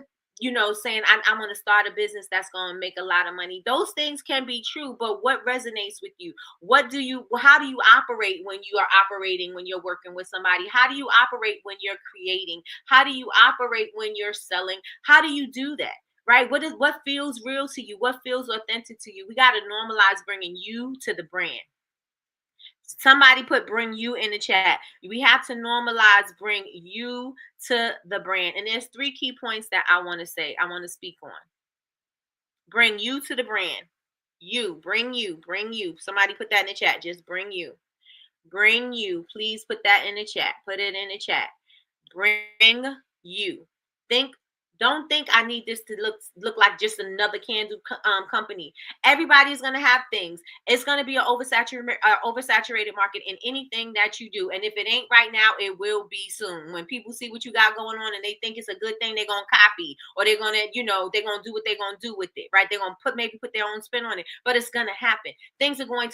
saying I'm going to start a business that's going to make a lot of money. Those things can be true, but what resonates with you? How do you operate when you are operating, when you're working with somebody? How do you operate when you're creating? How do you operate when you're selling? How do you do that? Right? What feels real to you? What feels authentic to you? We got to normalize bringing you to the brand. Somebody put bring you in the chat. We have to normalize bring you to the brand. And there's 3 key points that I want to speak on. Bring you to the brand. Bring you. Somebody put that in the chat. Just bring you. Bring you. Please put that in the chat. Put it in the chat. Bring you. Don't think I need this to look like just another candle company. Everybody's gonna have things. It's gonna be an oversaturated market in anything that you do. And if it ain't right now, it will be soon. When people see what you got going on and they think it's a good thing, they're gonna copy, or they're gonna, they're gonna do what they're gonna do with it, right? They're gonna put their own spin on it. But it's gonna happen.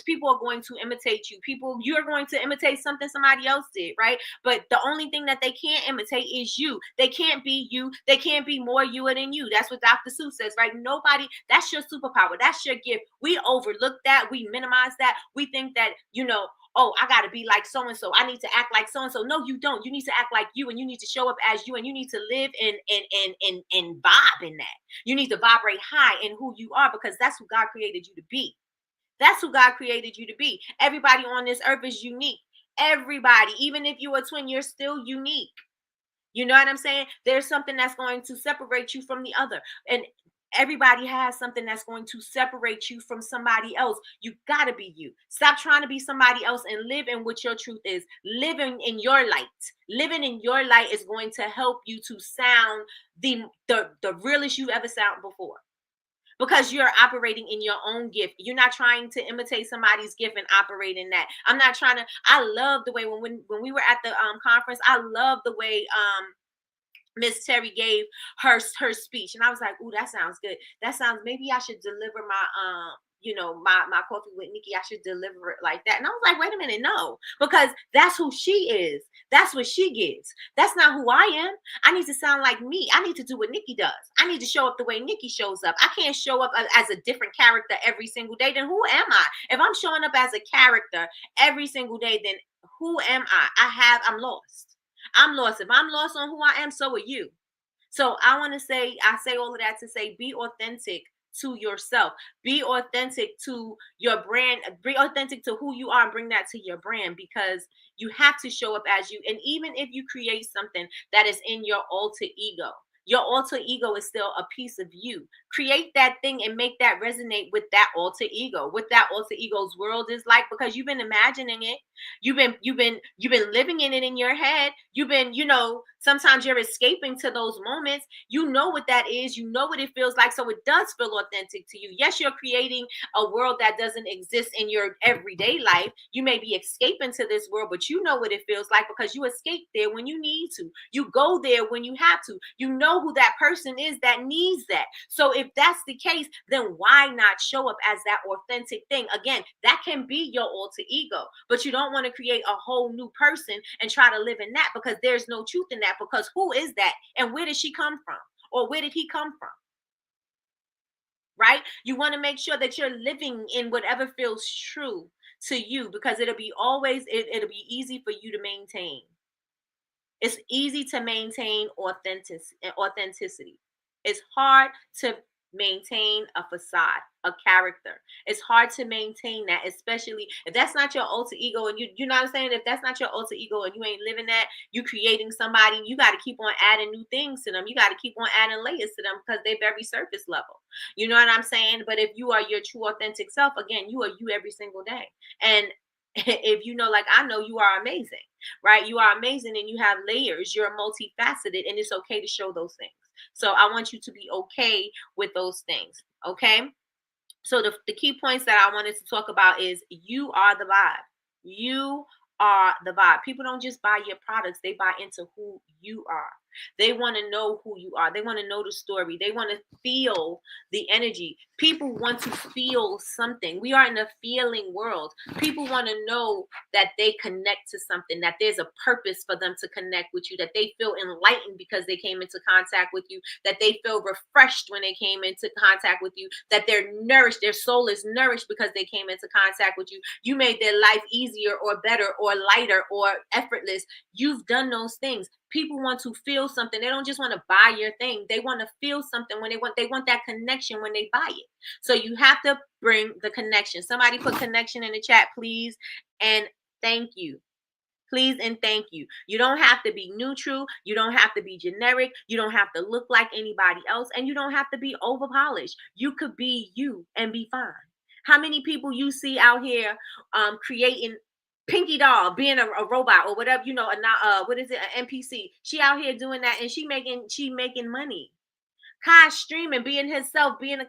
People are going to imitate you. You're going to imitate something somebody else did, right? But the only thing that they can't imitate is you. They can't be you. They can't be more you than you. That's what Dr. Seuss says, right? That's your superpower. That's your gift. We overlook that. We minimize that. We think that, oh, I got to be like so-and-so. I need to act like so-and-so. No, you don't. You need to act like you, and you need to show up as you, and you need to live and vibe in that. You need to vibrate high in who you are because that's who God created you to be. That's who God created you to be. Everybody on this earth is unique. Everybody, even if you're a twin, you're still unique. You know what I'm saying? There's something that's going to separate you from the other. And everybody has something that's going to separate you from somebody else. You got to be you. Stop trying to be somebody else and live in what your truth is. Living in your light. Living in your light is going to help you to sound the realest you've ever sounded before. Because you're operating in your own gift. You're not trying to imitate somebody's gift and operate in that. I love the way when we were at the conference, I love the way Miss Terry gave her speech. And I was like, ooh, that sounds good. Maybe I should deliver my my coffee with Nikki, I should deliver it like that. And I was like, wait a minute, no, because that's who she is. That's what she gives. That's not who I am. I need to sound like me. I need to do what Nikki does. I need to show up the way Nikki shows up. I can't show up as a different character every single day. Then who am I? If I'm showing up as a character every single day, then who am I? I'm lost. I'm lost. If I'm lost on who I am, so are you. So I say all of that to say, be authentic to yourself. Be authentic to your brand. Be authentic to who you are and bring that to your brand, because you have to show up as you. And even if you create something that is in your alter ego is still a piece of you. Create that thing and make that resonate with that alter ego, what that alter ego's world is like, because you've been imagining it. You've been living in it in your head. You've been, sometimes you're escaping to those moments. You know what that is. You know what it feels like. So it does feel authentic to you. Yes, you're creating a world that doesn't exist in your everyday life. You may be escaping to this world, but you know what it feels like, because you escape there when you need to. You go there when you have to. You know who that person is that needs that. So if that's the case, then why not show up as that authentic thing? Again, that can be your alter ego, but you don't want to create a whole new person and try to live in that, because there's no truth in that. Because who is that, and where did she come from, or where did he come from? Right? You want to make sure that you're living in whatever feels true to you, because it'll be easy for you to maintain. It's easy to maintain authenticity. It's hard to maintain a facade, a character. It's hard to maintain that, especially if that's not your alter ego, and you know what I'm saying? If that's not your alter ego and you ain't living that, you creating somebody, you got to keep on adding new things to them. You got to keep on adding layers to them, because they're very surface level. You know what I'm saying? But if you are your true authentic self, again, you are you every single day. And if you know, like I know, you are amazing, right? You are amazing, and you have layers. You're multifaceted, and it's okay to show those things. So I want you to be okay with those things. Okay. So the key points that I wanted to talk about is, you are the vibe. You are the vibe. People don't just buy your products, they buy into who you are. They want to know who you are. They want to know the story. They want to feel the energy. People want to feel something. We are in a feeling world. People want to know that they connect to something, that there's a purpose for them to connect with you, that they feel enlightened because they came into contact with you, that they feel refreshed when they came into contact with you, that they're nourished, their soul is nourished because they came into contact with you. You made their life easier or better or lighter or effortless. You've done those things. People want to feel something. They don't just want to buy your thing. They want to feel something when they want that connection when they buy it. So you have to bring the connection. Somebody put connection in the chat, please. And thank you. Please and thank you. You don't have to be neutral. You don't have to be generic. You don't have to look like anybody else. And you don't have to be over polished. You could be you and be fine. How many people you see out here creating Pinky Doll, being a robot or whatever, what is it, an NPC? She out here doing that, and she making money. Kai streaming, being himself, being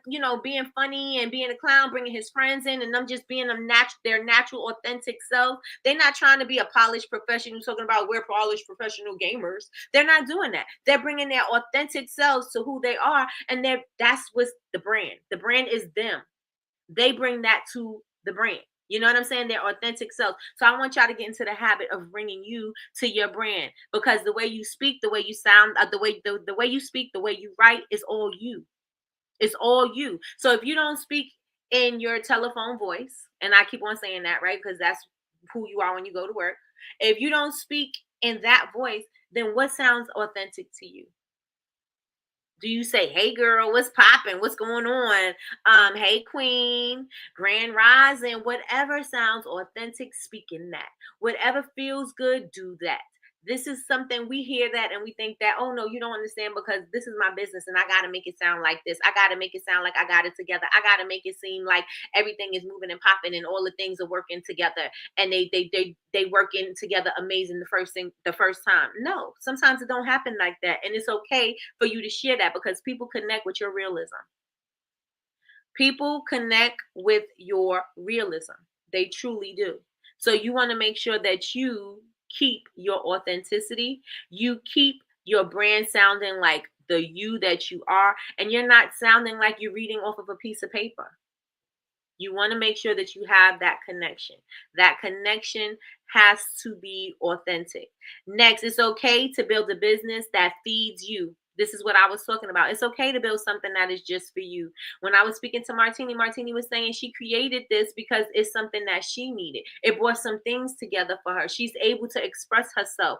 funny and being a clown, bringing his friends in, and them just being their natural, authentic self. They're not trying to be a polished professional, talking about we're polished professional gamers. They're not doing that. They're bringing their authentic selves to who they are, and that's what's the brand. The brand is them. They bring that to the brand. You know what I'm saying? Their authentic self. So I want y'all to get into the habit of bringing you to your brand, because the way you speak, the way you sound, the way you speak, the way you write is all you. It's all you. So if you don't speak in your telephone voice, and I keep on saying that, right? Because that's who you are when you go to work. If you don't speak in that voice, then what sounds authentic to you? Do you say, hey girl, what's popping? What's going on? Hey queen, grand rising, whatever sounds authentic, speak in that. Whatever feels good, do that. This is something we hear that and we think that, oh no, you don't understand, because this is my business and I gotta make it sound like this. I gotta make it sound like I got it together. I gotta make it seem like everything is moving and popping and all the things are working together, and they working together amazing the first time. No, sometimes it don't happen like that, and it's okay for you to share that, because people connect with your realism. People connect with your realism. They truly do. So you want to make sure that you keep your authenticity. You keep your brand sounding like the you that you are, and you're not sounding like you're reading off of a piece of paper. You want to make sure that you have that connection. That connection has to be authentic. Next, it's okay to build a business that feeds you. This is what I was talking about. It's okay to build something that is just for you. When I was speaking to Martini was saying she created this because it's something that she needed. It brought some things together for her. She's able to express herself.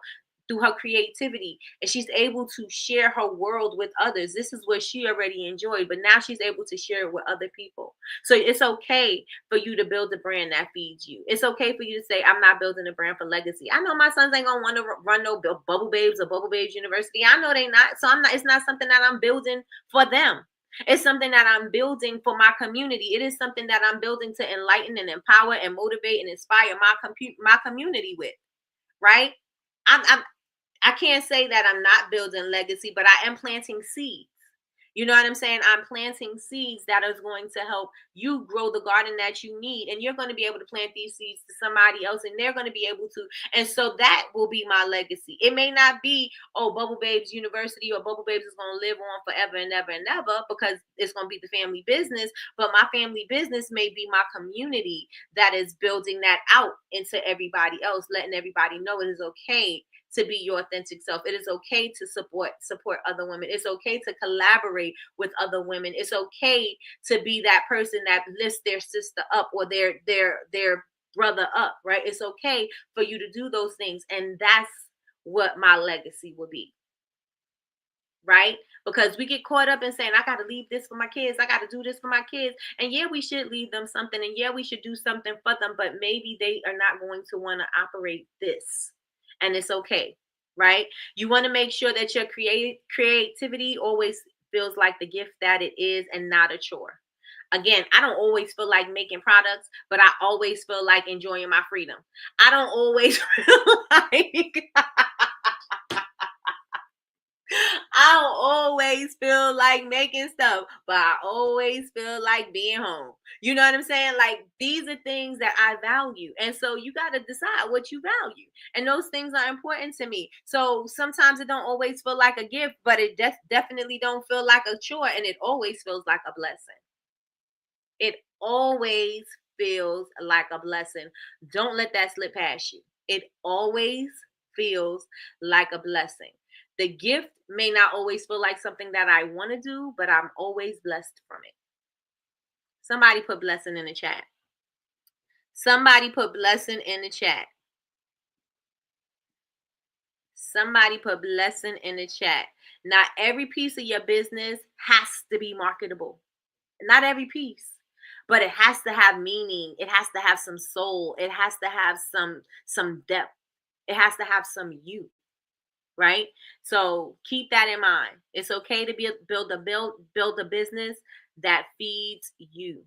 through her creativity, and she's able to share her world with others. This is what she already enjoyed, but now she's able to share it with other people. So it's okay for you to build a brand that feeds you. It's okay for you to say, I'm not building a brand for legacy. I know my sons ain't gonna want to run no Bubble Babes or Bubble Babes University. I know they not. So I'm not. It's not something that I'm building for them. It's something that I'm building for my community. It is something that I'm building to enlighten and empower and motivate and inspire my community with. Right? I'm I can't say that I'm not building legacy, but I am planting seeds. You know what I'm saying? I'm planting seeds that is going to help you grow the garden that you need. And you're going to be able to plant these seeds to somebody else, and they're going to be able to. And so that will be my legacy. It may not be, oh, Bubble Babes University or Bubble Babes is going to live on forever and ever and ever, because it's going to be the family business. But my family business may be my community that is building that out into everybody else, letting everybody know it is okay to be your authentic self. It is okay to support other women. It's okay to collaborate with other women. It's okay to be that person that lifts their sister up or their brother up, right? It's okay for you to do those things. And that's what my legacy will be. Right? Because we get caught up in saying, I got to leave this for my kids. I got to do this for my kids. And yeah, we should leave them something. And yeah, we should do something for them. But maybe they are not going to want to operate this. And it's okay, right? You want to make sure that your creativity always feels like the gift that it is and not a chore. Again, I don't always feel like making products, but I always feel like enjoying my freedom. I don't always feel like I don't always feel like making stuff, but I always feel like being home. You know what I'm saying? Like, these are things that I value. And so you got to decide what you value. And those things are important to me. So sometimes it don't always feel like a gift, but it definitely don't feel like a chore. And it always feels like a blessing. It always feels like a blessing. Don't let that slip past you. It always feels like a blessing. The gift may not always feel like something that I want to do, but I'm always blessed from it. Somebody put blessing in the chat. Somebody put blessing in the chat. Somebody put blessing in the chat. Not every piece of your business has to be marketable. Not every piece, but it has to have meaning. It has to have some soul. It has to have some depth. It has to have some you. Right? So keep that in mind. It's okay to build a business that feeds you,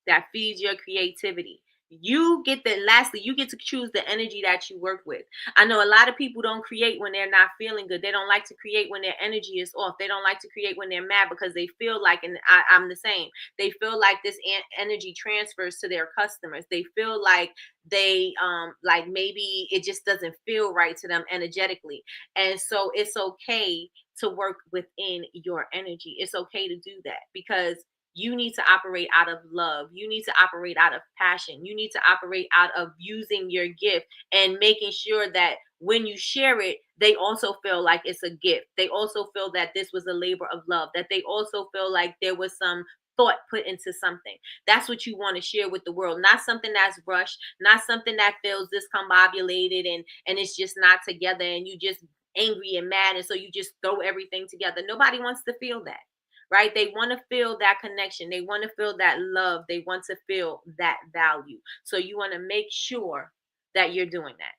that feeds your creativity. Lastly, you get to choose the energy that you work with. I know a lot of people don't create when they're not feeling good. They don't like to create when their energy is off. They don't like to create when they're mad, because they feel like, and I'm the same, they feel like this energy transfers to their customers. They feel like they like maybe it just doesn't feel right to them energetically. And so it's okay to work within your energy. It's okay to do that, because you need to operate out of love. You need to operate out of passion. You need to operate out of using your gift and making sure that when you share it, they also feel like it's a gift. They also feel that this was a labor of love, that they also feel like there was some thought put into something. That's what you want to share with the world, not something that's rushed, not something that feels discombobulated and it's just not together and you just angry and mad, and so you just throw everything together. Nobody wants to feel that. Right? They want to feel that connection. They want to feel that love. They want to feel that value. So you want to make sure that you're doing that.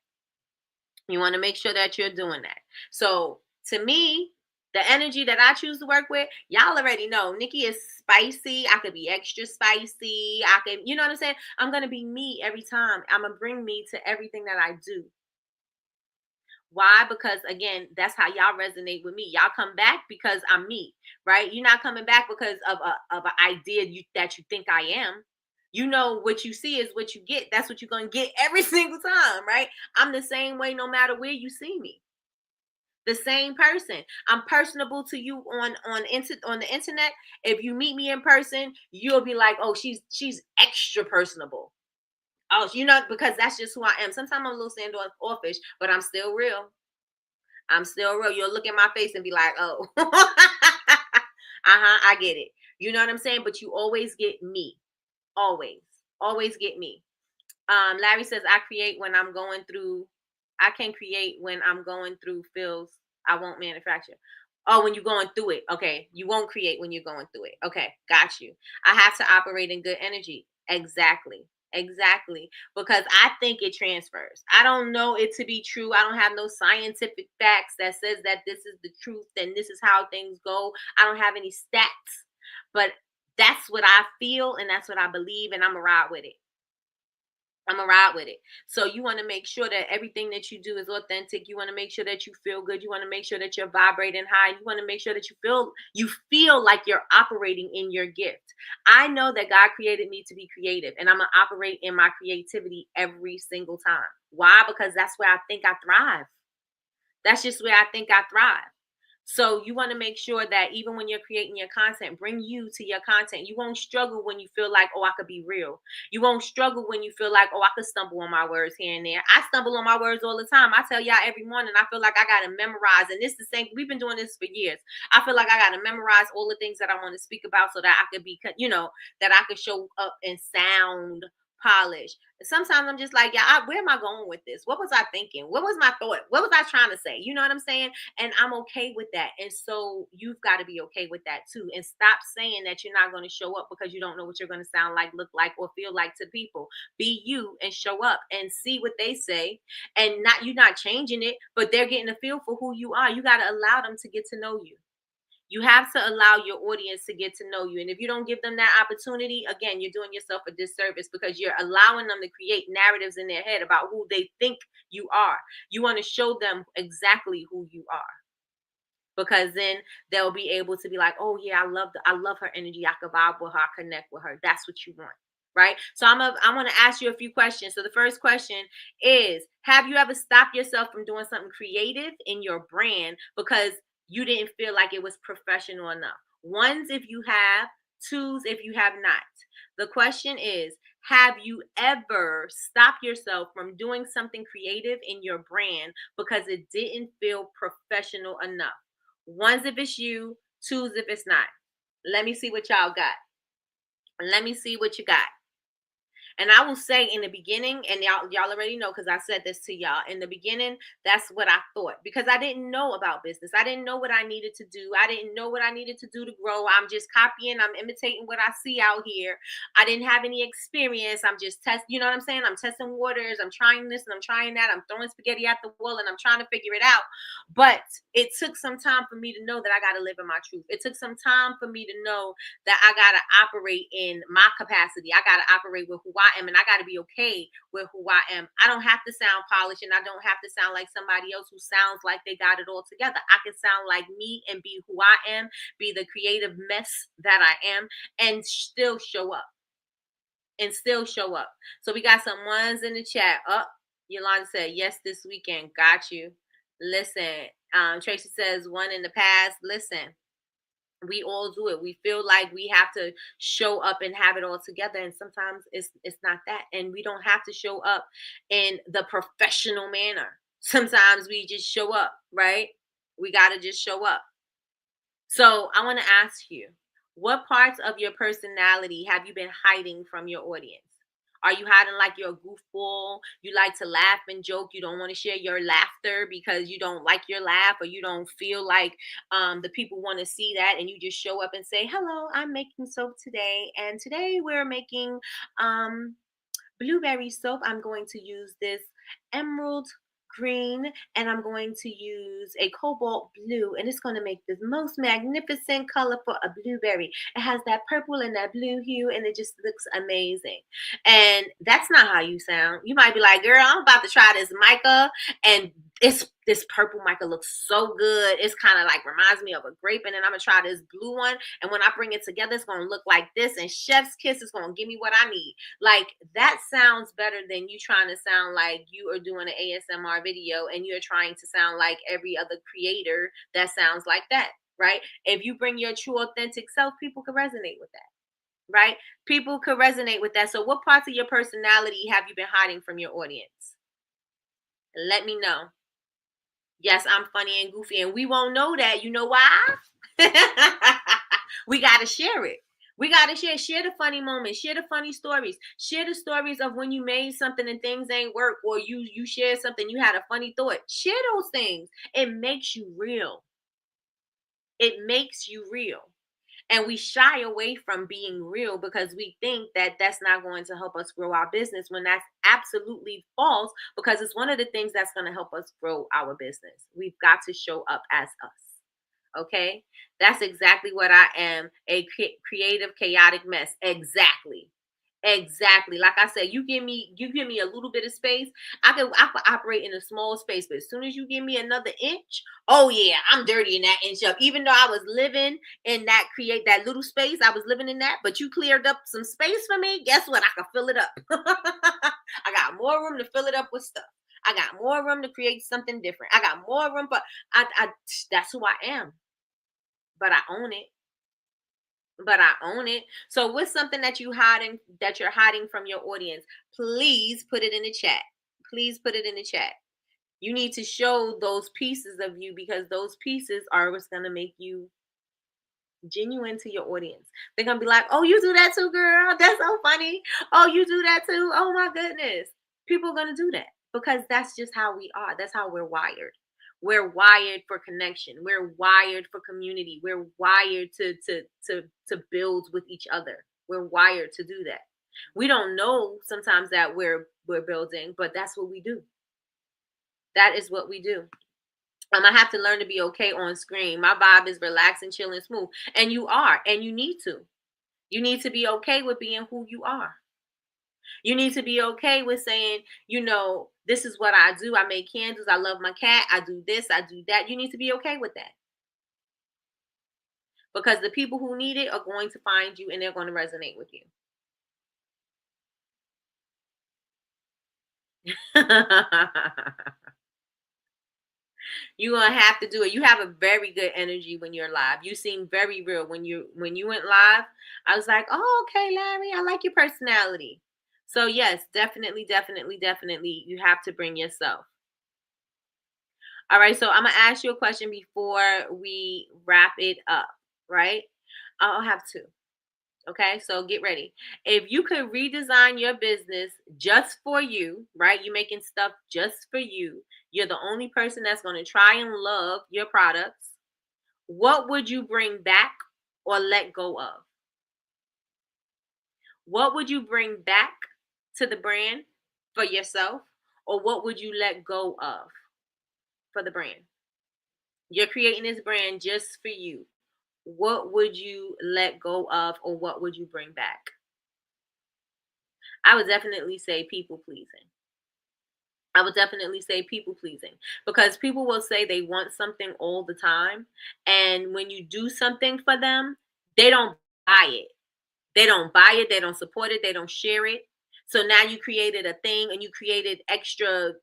You want to make sure that you're doing that. So to me, the energy that I choose to work with, y'all already know, Nikki is spicy. I could be extra spicy. I can, you know what I'm saying? I'm going to be me every time. I'm going to bring me to everything that I do. Why? Because again, that's how y'all resonate with me. Y'all come back because I'm me, right? You're not coming back because of an idea that you think I am. You know, what you see is what you get. That's what you're gonna get every single time, right? I'm the same way no matter where you see me. The same person. I'm personable to you on the internet. If you meet me in person, you'll be like, oh, she's extra personable. Oh, you know, because that's just who I am. Sometimes I'm a little standoffish, but I'm still real. I'm still real. You'll look at my face and be like, oh, I get it. You know what I'm saying? But you always get me. Always. Always get me. Larry says, I create when I'm going through I can create when I'm going through feels. I won't manufacture. Oh, when you're going through it. Okay. You won't create when you're going through it. Okay. Got you. I have to operate in good energy. Exactly. Exactly. Because I think it transfers. I don't know it to be true. I don't have no scientific facts that says that this is the truth and this is how things go. I don't have any stats. But that's what I feel and that's what I believe, and I'm gonna ride with it. I'm gonna ride with it. So you want to make sure that everything that you do is authentic. You want to make sure that you feel good. You want to make sure that you're vibrating high. You want to make sure that you feel like you're operating in your gift. I know that God created me to be creative, and I'm gonna operate in my creativity every single time. Why? Because that's where I think I thrive. That's just where I think I thrive. So you want to make sure that even when you're creating your content, bring you to your content. You won't struggle when you feel like, oh, I could be real. You won't struggle when you feel like, oh, I could stumble on my words here and there. I stumble on my words all the time. I tell y'all every morning, I feel like I got to memorize. And this is the same. We've been doing this for years. I feel like I got to memorize all the things that I want to speak about so that I could be, that I could show up and sound polished. Sometimes I'm just like, yeah, where am I going with this? What was I thinking? What was my thought? What was I trying to say? You know what I'm saying? And I'm okay with that. And so you've got to be okay with that too. And stop saying that you're not going to show up because you don't know what you're going to sound like, look like, or feel like to people. Be you and show up and see what they say. And not you're not changing it, but they're getting a feel for who you are. You got to allow them to get to know you. You have to allow your audience to get to know you. And if you don't give them that opportunity, again, you're doing yourself a disservice because you're allowing them to create narratives in their head about who they think you are. You want to show them exactly who you are. Because then they'll be able to be like, oh yeah, I love her energy. I can vibe with her, I connect with her. That's what you want. Right. So I want to ask you a few questions. So the first question is, have you ever stopped yourself from doing something creative in your brand because you didn't feel like it was professional enough? Ones if you have, twos if you have not. The question is, have you ever stopped yourself from doing something creative in your brand because it didn't feel professional enough? Ones if it's you, twos if it's not. Let me see what y'all got. Let me see what you got. And I will say in the beginning, and y'all already know because I said this to y'all in the beginning, that's what I thought because I didn't know about business. I didn't know what I needed to do. I didn't know what I needed to do to grow. I'm just copying, I'm imitating what I see out here. I didn't have any experience. I'm just you know what I'm saying? I'm testing waters. I'm trying this and I'm trying that. I'm throwing spaghetti at the wall and I'm trying to figure it out. But it took some time for me to know that I got to live in my truth. It took some time for me to know that I got to operate in my capacity. I got to operate with who I am, and I got to be okay with who I am. I don't have to sound polished, and I don't have to sound like somebody else who sounds like they got it all together. I can sound like me and be who I am, be the creative mess that I am, and still show up. And still show up. So we got some ones in the chat. Yolanda said, yes, this weekend. Got you. Listen, Tracy says, one in the past. Listen, we all do it. We feel like we have to show up and have it all together, and sometimes it's not that, and we don't have to show up in the professional manner. Sometimes we just show up, right? We got to just show up. So I want to ask you, what parts of your personality have you been hiding from your audience? Are you hiding like you're a goofball? You like to laugh and joke. You don't want to share your laughter because you don't like your laugh, or you don't feel like the people want to see that, and you just show up and say, hello, I'm making soap today. And today we're making blueberry soap. I'm going to use this emerald green, and I'm going to use a cobalt blue, and it's going to make the most magnificent color for a blueberry. It has that purple and that blue hue, and it just looks amazing. And that's not how you sound. You might be like, girl, I'm about to try this mica, and this purple mica looks so good. It's kind of like reminds me of a grape, and then I'm gonna try this blue one, and when I bring it together, it's gonna look like this, and chef's kiss is gonna give me what I need. Like, that sounds better than you trying to sound like you are doing an ASMR video and you're trying to sound like every other creator that sounds like that, right? If you bring your true authentic self, people can resonate with that, right? People could resonate with that. So what parts of your personality have you been hiding from your audience? Let me know. Yes, I'm funny and goofy, and we won't know that. You know why? We got to share it. We got to share the funny moments, share the funny stories, share the stories of when you made something and things ain't work, or you shared something, you had a funny thought. Share those things. It makes you real. It makes you real. And we shy away from being real because we think that that's not going to help us grow our business, when that's absolutely false, because it's one of the things that's going to help us grow our business. We've got to show up as us. Okay? That's exactly what I am, a creative, chaotic mess. Exactly. Exactly. Like I said, you give me a little bit of space. I could operate in a small space, but as soon as you give me another inch, oh yeah, I'm dirtying that inch up. Even though I was living in that little space, I was living in that, but you cleared up some space for me. Guess what? I can fill it up. I got more room to fill it up with stuff. I got more room to create something different. I got more room, but I that's who I am. But I own it. So what's something that you're hiding from your audience? Please put it in the chat. Please put it in the chat. You need to show those pieces of you, because those pieces are what's going to make you genuine to your audience. They're going to be like, "Oh, you do that too, girl. That's so funny. Oh, you do that too. Oh my goodness." People are going to do that because that's just how we are. That's how we're wired. We're wired for connection. We're wired for community. We're wired to build with each other. We're wired to do that. We don't know sometimes that we're building, but that's what we do. That is what we do. I have to learn to be okay on screen. My vibe is relaxed and chill and smooth. And you are, and you need to. You need to be okay with being who you are. You need to be okay with saying, this is what I do. I make candles. I love my cat. I do this. I do that. You need to be okay with that. Because the people who need it are going to find you and they're going to resonate with you. You're gonna have to do it. You have a very good energy when you're live. You seem very real when you went live. I was like, "Oh, okay, Larry, I like your personality." So yes, definitely, definitely, definitely, you have to bring yourself. All right, so I'm gonna ask you a question before we wrap it up. Right? I'll have two. Okay, so get ready. If you could redesign your business just for you, right? You're making stuff just for you. You're the only person that's going to try and love your products. What would you bring back or let go of? What would you bring back to the brand for yourself, or what would you let go of for the brand? You're creating this brand just for you. What would you let go of, or what would you bring back? I would definitely say people pleasing. I would definitely say people pleasing, because people will say they want something all the time. And when you do something for them, they don't buy it. They don't buy it. They don't support it. They don't share it. So now you created a thing and you created extra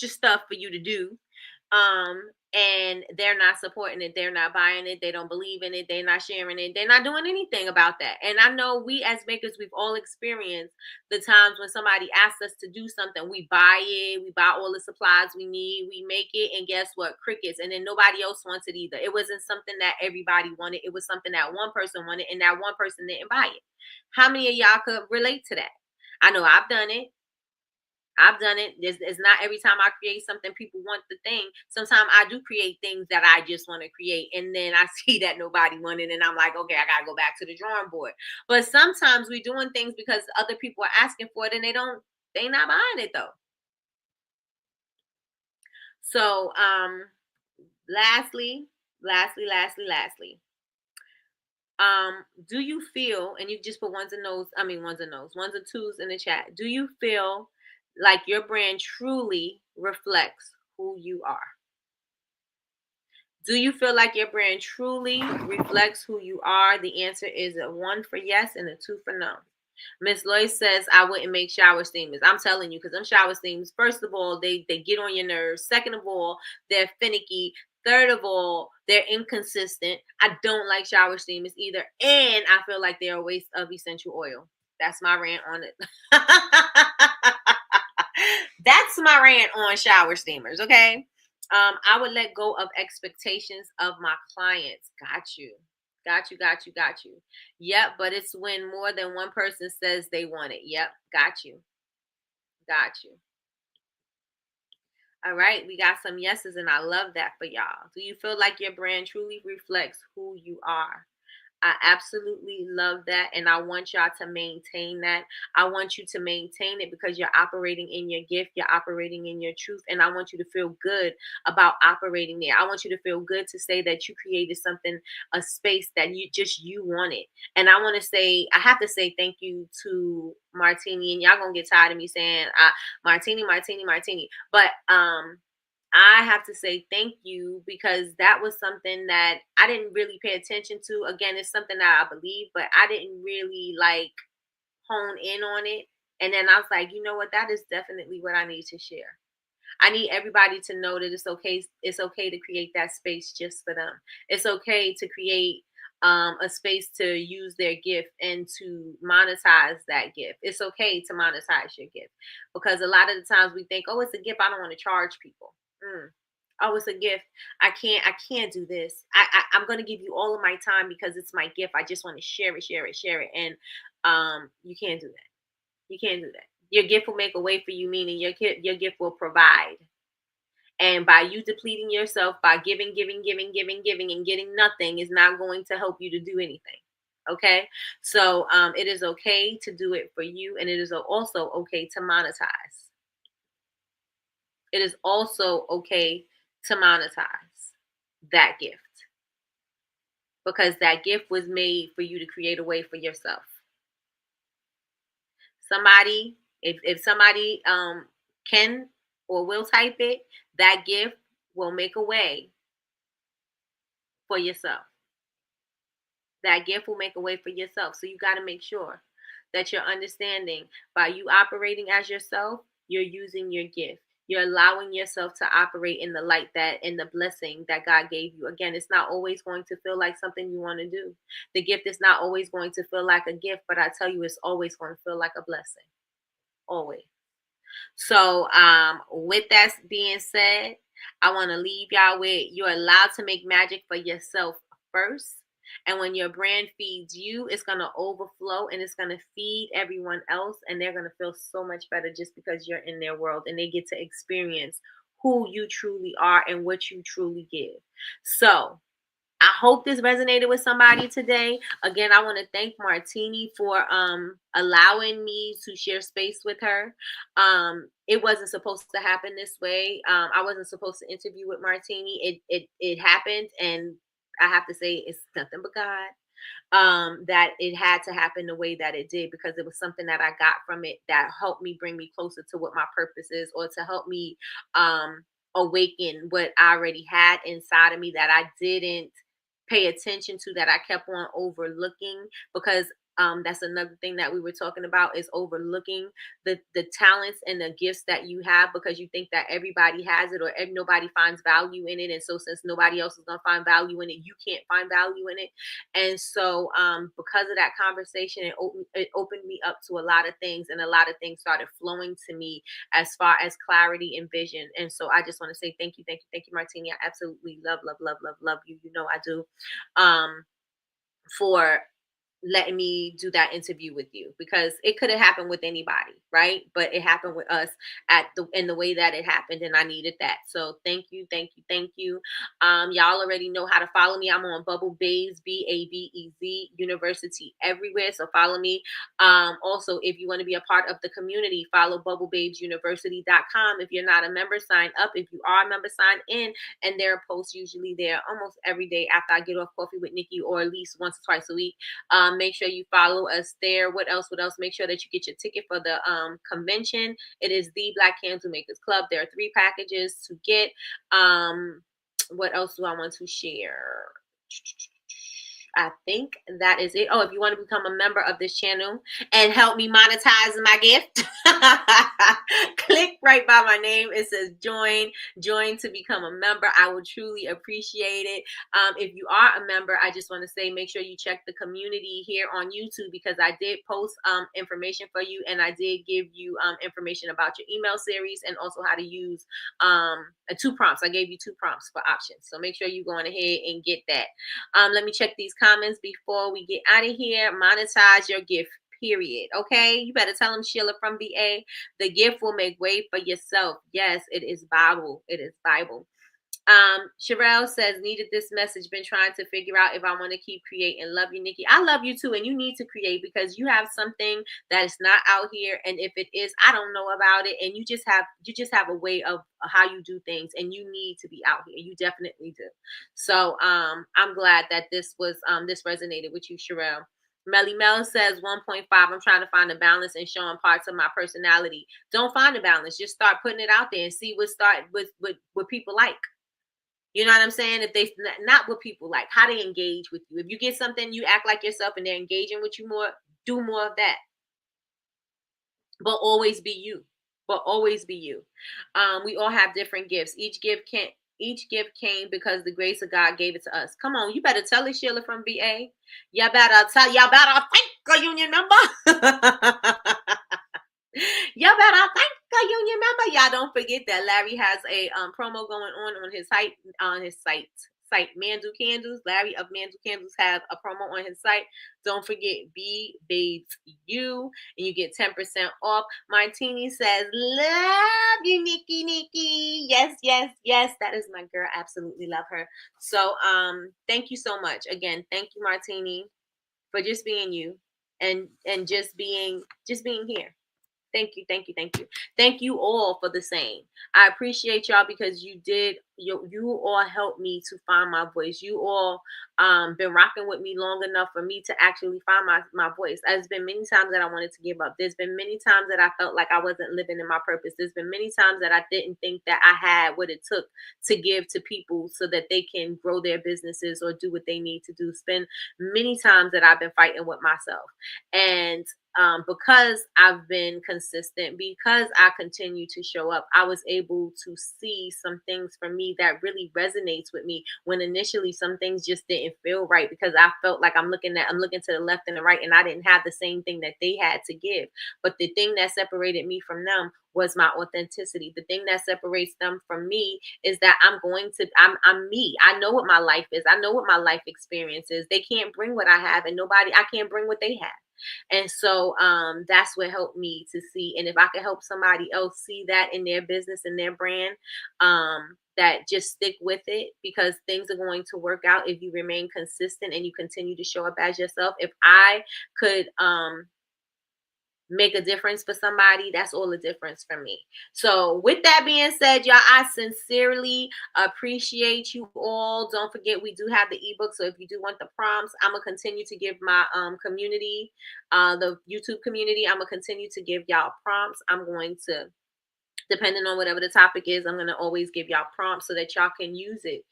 stuff for you to do, and they're not supporting it, they're not buying it, they don't believe in it, they're not sharing it, they're not doing anything about that. And I know we as makers, we've all experienced the times when somebody asks us to do something, we buy it, we buy all the supplies we need, we make it, and guess what? Crickets. And then nobody else wants it either. It wasn't something that everybody wanted, it was something that one person wanted, and that one person didn't buy it. How many of y'all could relate to that? I know I've done it. I've done it. It's not every time I create something, people want the thing. Sometimes I do create things that I just want to create. And then I see that nobody wanted, and I'm like, okay, I got to go back to the drawing board. But sometimes we're doing things because other people are asking for it, and they not buying it though. So, lastly, do you feel, and you just put ones and twos in the chat. Do you feel like your brand truly reflects who you are? Do you feel like your brand truly reflects who you are? The answer is a 1 for yes and a 2 for no. Miss Lois says, I wouldn't make shower steamers. I'm telling you, because them shower steamers, first of all, they get on your nerves. Second of all, they're finicky. Third of all, they're inconsistent. I don't like shower steamers either. And I feel like they're a waste of essential oil. That's my rant on it. That's my rant on shower steamers, okay? I would let go of expectations of my clients. Got you. Got you, got you, got you. Yep, but it's when more than one person says they want it. Yep, got you. Got you. All right, we got some yeses, and I love that for y'all. Do you feel like your brand truly reflects who you are? I absolutely love that. And I want y'all to maintain that. I want you to maintain it because you're operating in your gift. You're operating in your truth. And I want you to feel good about operating there. I want you to feel good to say that you created something, a space that you wanted. And I want to say, I have to say thank you to Martini. And y'all going to get tired of me saying Martini, Martini, Martini. But I have to say thank you because that was something that I didn't really pay attention to. Again, it's something that I believe, but I didn't really like hone in on it. And then I was like, you know what? That is definitely what I need to share. I need everybody to know that it's okay. It's okay to create that space just for them. It's okay to create a space to use their gift and to monetize that gift. It's okay to monetize your gift because a lot of the times we think, oh, it's a gift. I don't want to charge people. Mm. Oh, it's a gift. I can't do this. I'm going to give you all of my time because it's my gift. I just want to share it, share it, share it. And you can't do that. You can't do that. Your gift will make a way for you, meaning your gift will provide. And by you depleting yourself, by giving, giving, giving, giving, giving, and getting nothing is not going to help you to do anything. Okay? So it is okay to do it for you, and it is also okay to monetize. It is also okay to monetize that gift because that gift was made for you to create a way for yourself. Somebody, if somebody can or will type it, that gift will make a way for yourself. That gift will make a way for yourself. So you got to make sure that you're understanding by you operating as yourself, you're using your gift. You're allowing yourself to operate in the light that in the blessing that God gave you. Again, it's not always going to feel like something you want to do. The gift is not always going to feel like a gift, but I tell you, it's always going to feel like a blessing. Always. So, with that being said, I want to leave y'all with you're allowed to make magic for yourself first. And when your brand feeds you, it's going to overflow and it's going to feed everyone else. And they're going to feel so much better just because you're in their world and they get to experience who you truly are and what you truly give. So, I hope this resonated with somebody today. Again, I want to thank Martini for allowing me to share space with her. It wasn't supposed to happen this way. I wasn't supposed to interview with Martini. It happened, and I have to say it's nothing but God. That it had to happen the way that it did because it was something that I got from it that helped me bring me closer to what my purpose is, or to help me awaken what I already had inside of me that I didn't pay attention to, that I kept on overlooking because that's another thing that we were talking about is overlooking the talents and the gifts that you have because you think that everybody has it or nobody finds value in it, and so since nobody else is gonna find value in it, you can't find value in it. And so because of that conversation, it opened me up to a lot of things, and a lot of things started flowing to me as far as clarity and vision. And so I just want to say thank you, thank you, thank you, Martini. I absolutely love, love, love, love, love you. You know I do. For letting me do that interview with you because it could have happened with anybody, right? But it happened with us in the way that it happened, and I needed that. So thank you, thank you, thank you. Y'all already know how to follow me. I'm on Bubble Babes, BABEZ University everywhere. So follow me. Also, if you want to be a part of the community, follow BubbleBabesUniversity.com. If you're not a member, sign up. If you are a member, sign in. And there are posts usually there almost every day after I get off Coffee with Nikki, or at least once or twice a week. Make sure you follow us there. What else? What else? Make sure that you get your ticket for the convention. It is the Black Candle Makers Club. There are 3 packages to get. What else do I want to share? I think that is it. Oh, if you want to become a member of this channel and help me monetize my gift, click right by my name. It says join to become a member. I will truly appreciate it. If you are a member, I just want to say, make sure you check the community here on YouTube because I did post information for you, and I did give you information about your email series and also how to use 2 prompts. I gave you 2 prompts for options. So make sure you go on ahead and get that. Let me check these comments. comments before we get out of here. Monetize your gift, period. Okay, you better tell them, Sheila from VA, the gift will make way for yourself. Yes, it is Bible. It is Bible. Sherelle says, needed this message, been trying to figure out if I want to keep creating. Love you, Nikki. I love you too, and you need to create because you have something that is not out here, and if it is, I don't know about it, and you just have a way of how you do things, and you need to be out here. You definitely do. So I'm glad that this resonated with you, Sherelle. Melly Mel says 1.5. I'm trying to find a balance and showing parts of my personality. Don't find a balance. Just start putting it out there and see what people like. You know what I'm saying? If they not what people like, how they engage with you. If you get something, you act like yourself and they're engaging with you more, do more of that. But always be you. We all have different gifts. Each gift came because the grace of God gave it to us. Come on, you better tell it, Sheila from VA. Y'all better thank a union member. Y'all better thank a union member. Y'all don't forget that Larry has a promo going on his site. Mandu Candles. Larry of Mandu Candles have a promo on his site. Don't forget Be Babes You, and you get 10% off. Martini says, love you, Nikki. Yes. That is my girl. Absolutely love her. So thank you so much. Again, thank you, Martini, for just being you and just being here. Thank you. Thank you all for the same. I appreciate y'all because you all helped me to find my voice. You all been rocking with me long enough for me to actually find my voice. There's been many times that I wanted to give up. There's been many times that I felt like I wasn't living in my purpose. There's been many times that I didn't think that I had what it took to give to people so that they can grow their businesses or do what they need to do. It's been many times that I've been fighting with myself. And because I've been consistent, because I continue to show up, I was able to see some things for me that really resonates with me when initially some things just didn't feel right because I felt like I'm looking to the left and the right and I didn't have the same thing that they had to give. But the thing that separated me from them was my authenticity. The thing that separates them from me is that I'm me. I know what my life is. I know what my life experience is. They can't bring what I have, and I can't bring what they have. And so that's what helped me to see. And if I could help somebody else see that in their business and their brand, that just stick with it because things are going to work out if you remain consistent and you continue to show up as yourself. If I could make a difference for somebody, that's all the difference for me. So with that being said, y'all, I sincerely appreciate you all. Don't forget, we do have the ebook. So if you do want the prompts, I'm gonna continue to give my community, the YouTube community, I'm gonna continue to give y'all prompts. I'm going to, depending on whatever the topic is, I'm going to always give y'all prompts so that y'all can use it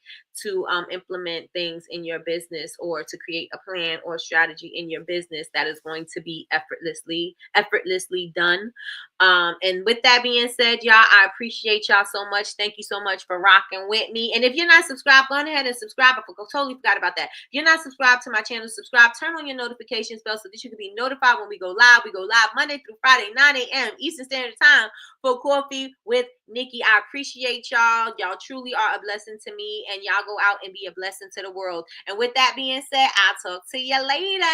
to implement things in your business or to create a plan or strategy in your business that is going to be effortlessly done. And with that being said, y'all, I appreciate y'all so much. Thank you so much for rocking with me. And if you're not subscribed, go ahead and subscribe. I totally forgot about that. If you're not subscribed to my channel, subscribe. Turn on your notifications bell so that you can be notified when we go live. We go live Monday through Friday, 9 a.m. Eastern Standard Time for Coffee with Nikki. I appreciate y'all. Y'all truly are a blessing to me, and y'all go out and be a blessing to the world. And with that being said, I'll talk to you later.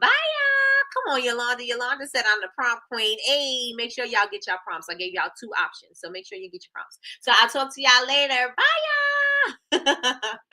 Bye, y'all. Come on, Yolanda. Yolanda said I'm the prompt queen. Hey, make sure y'all get y'all prompts. I gave y'all 2 options, so make sure you get your prompts. So I'll talk to y'all later. Bye, y'all.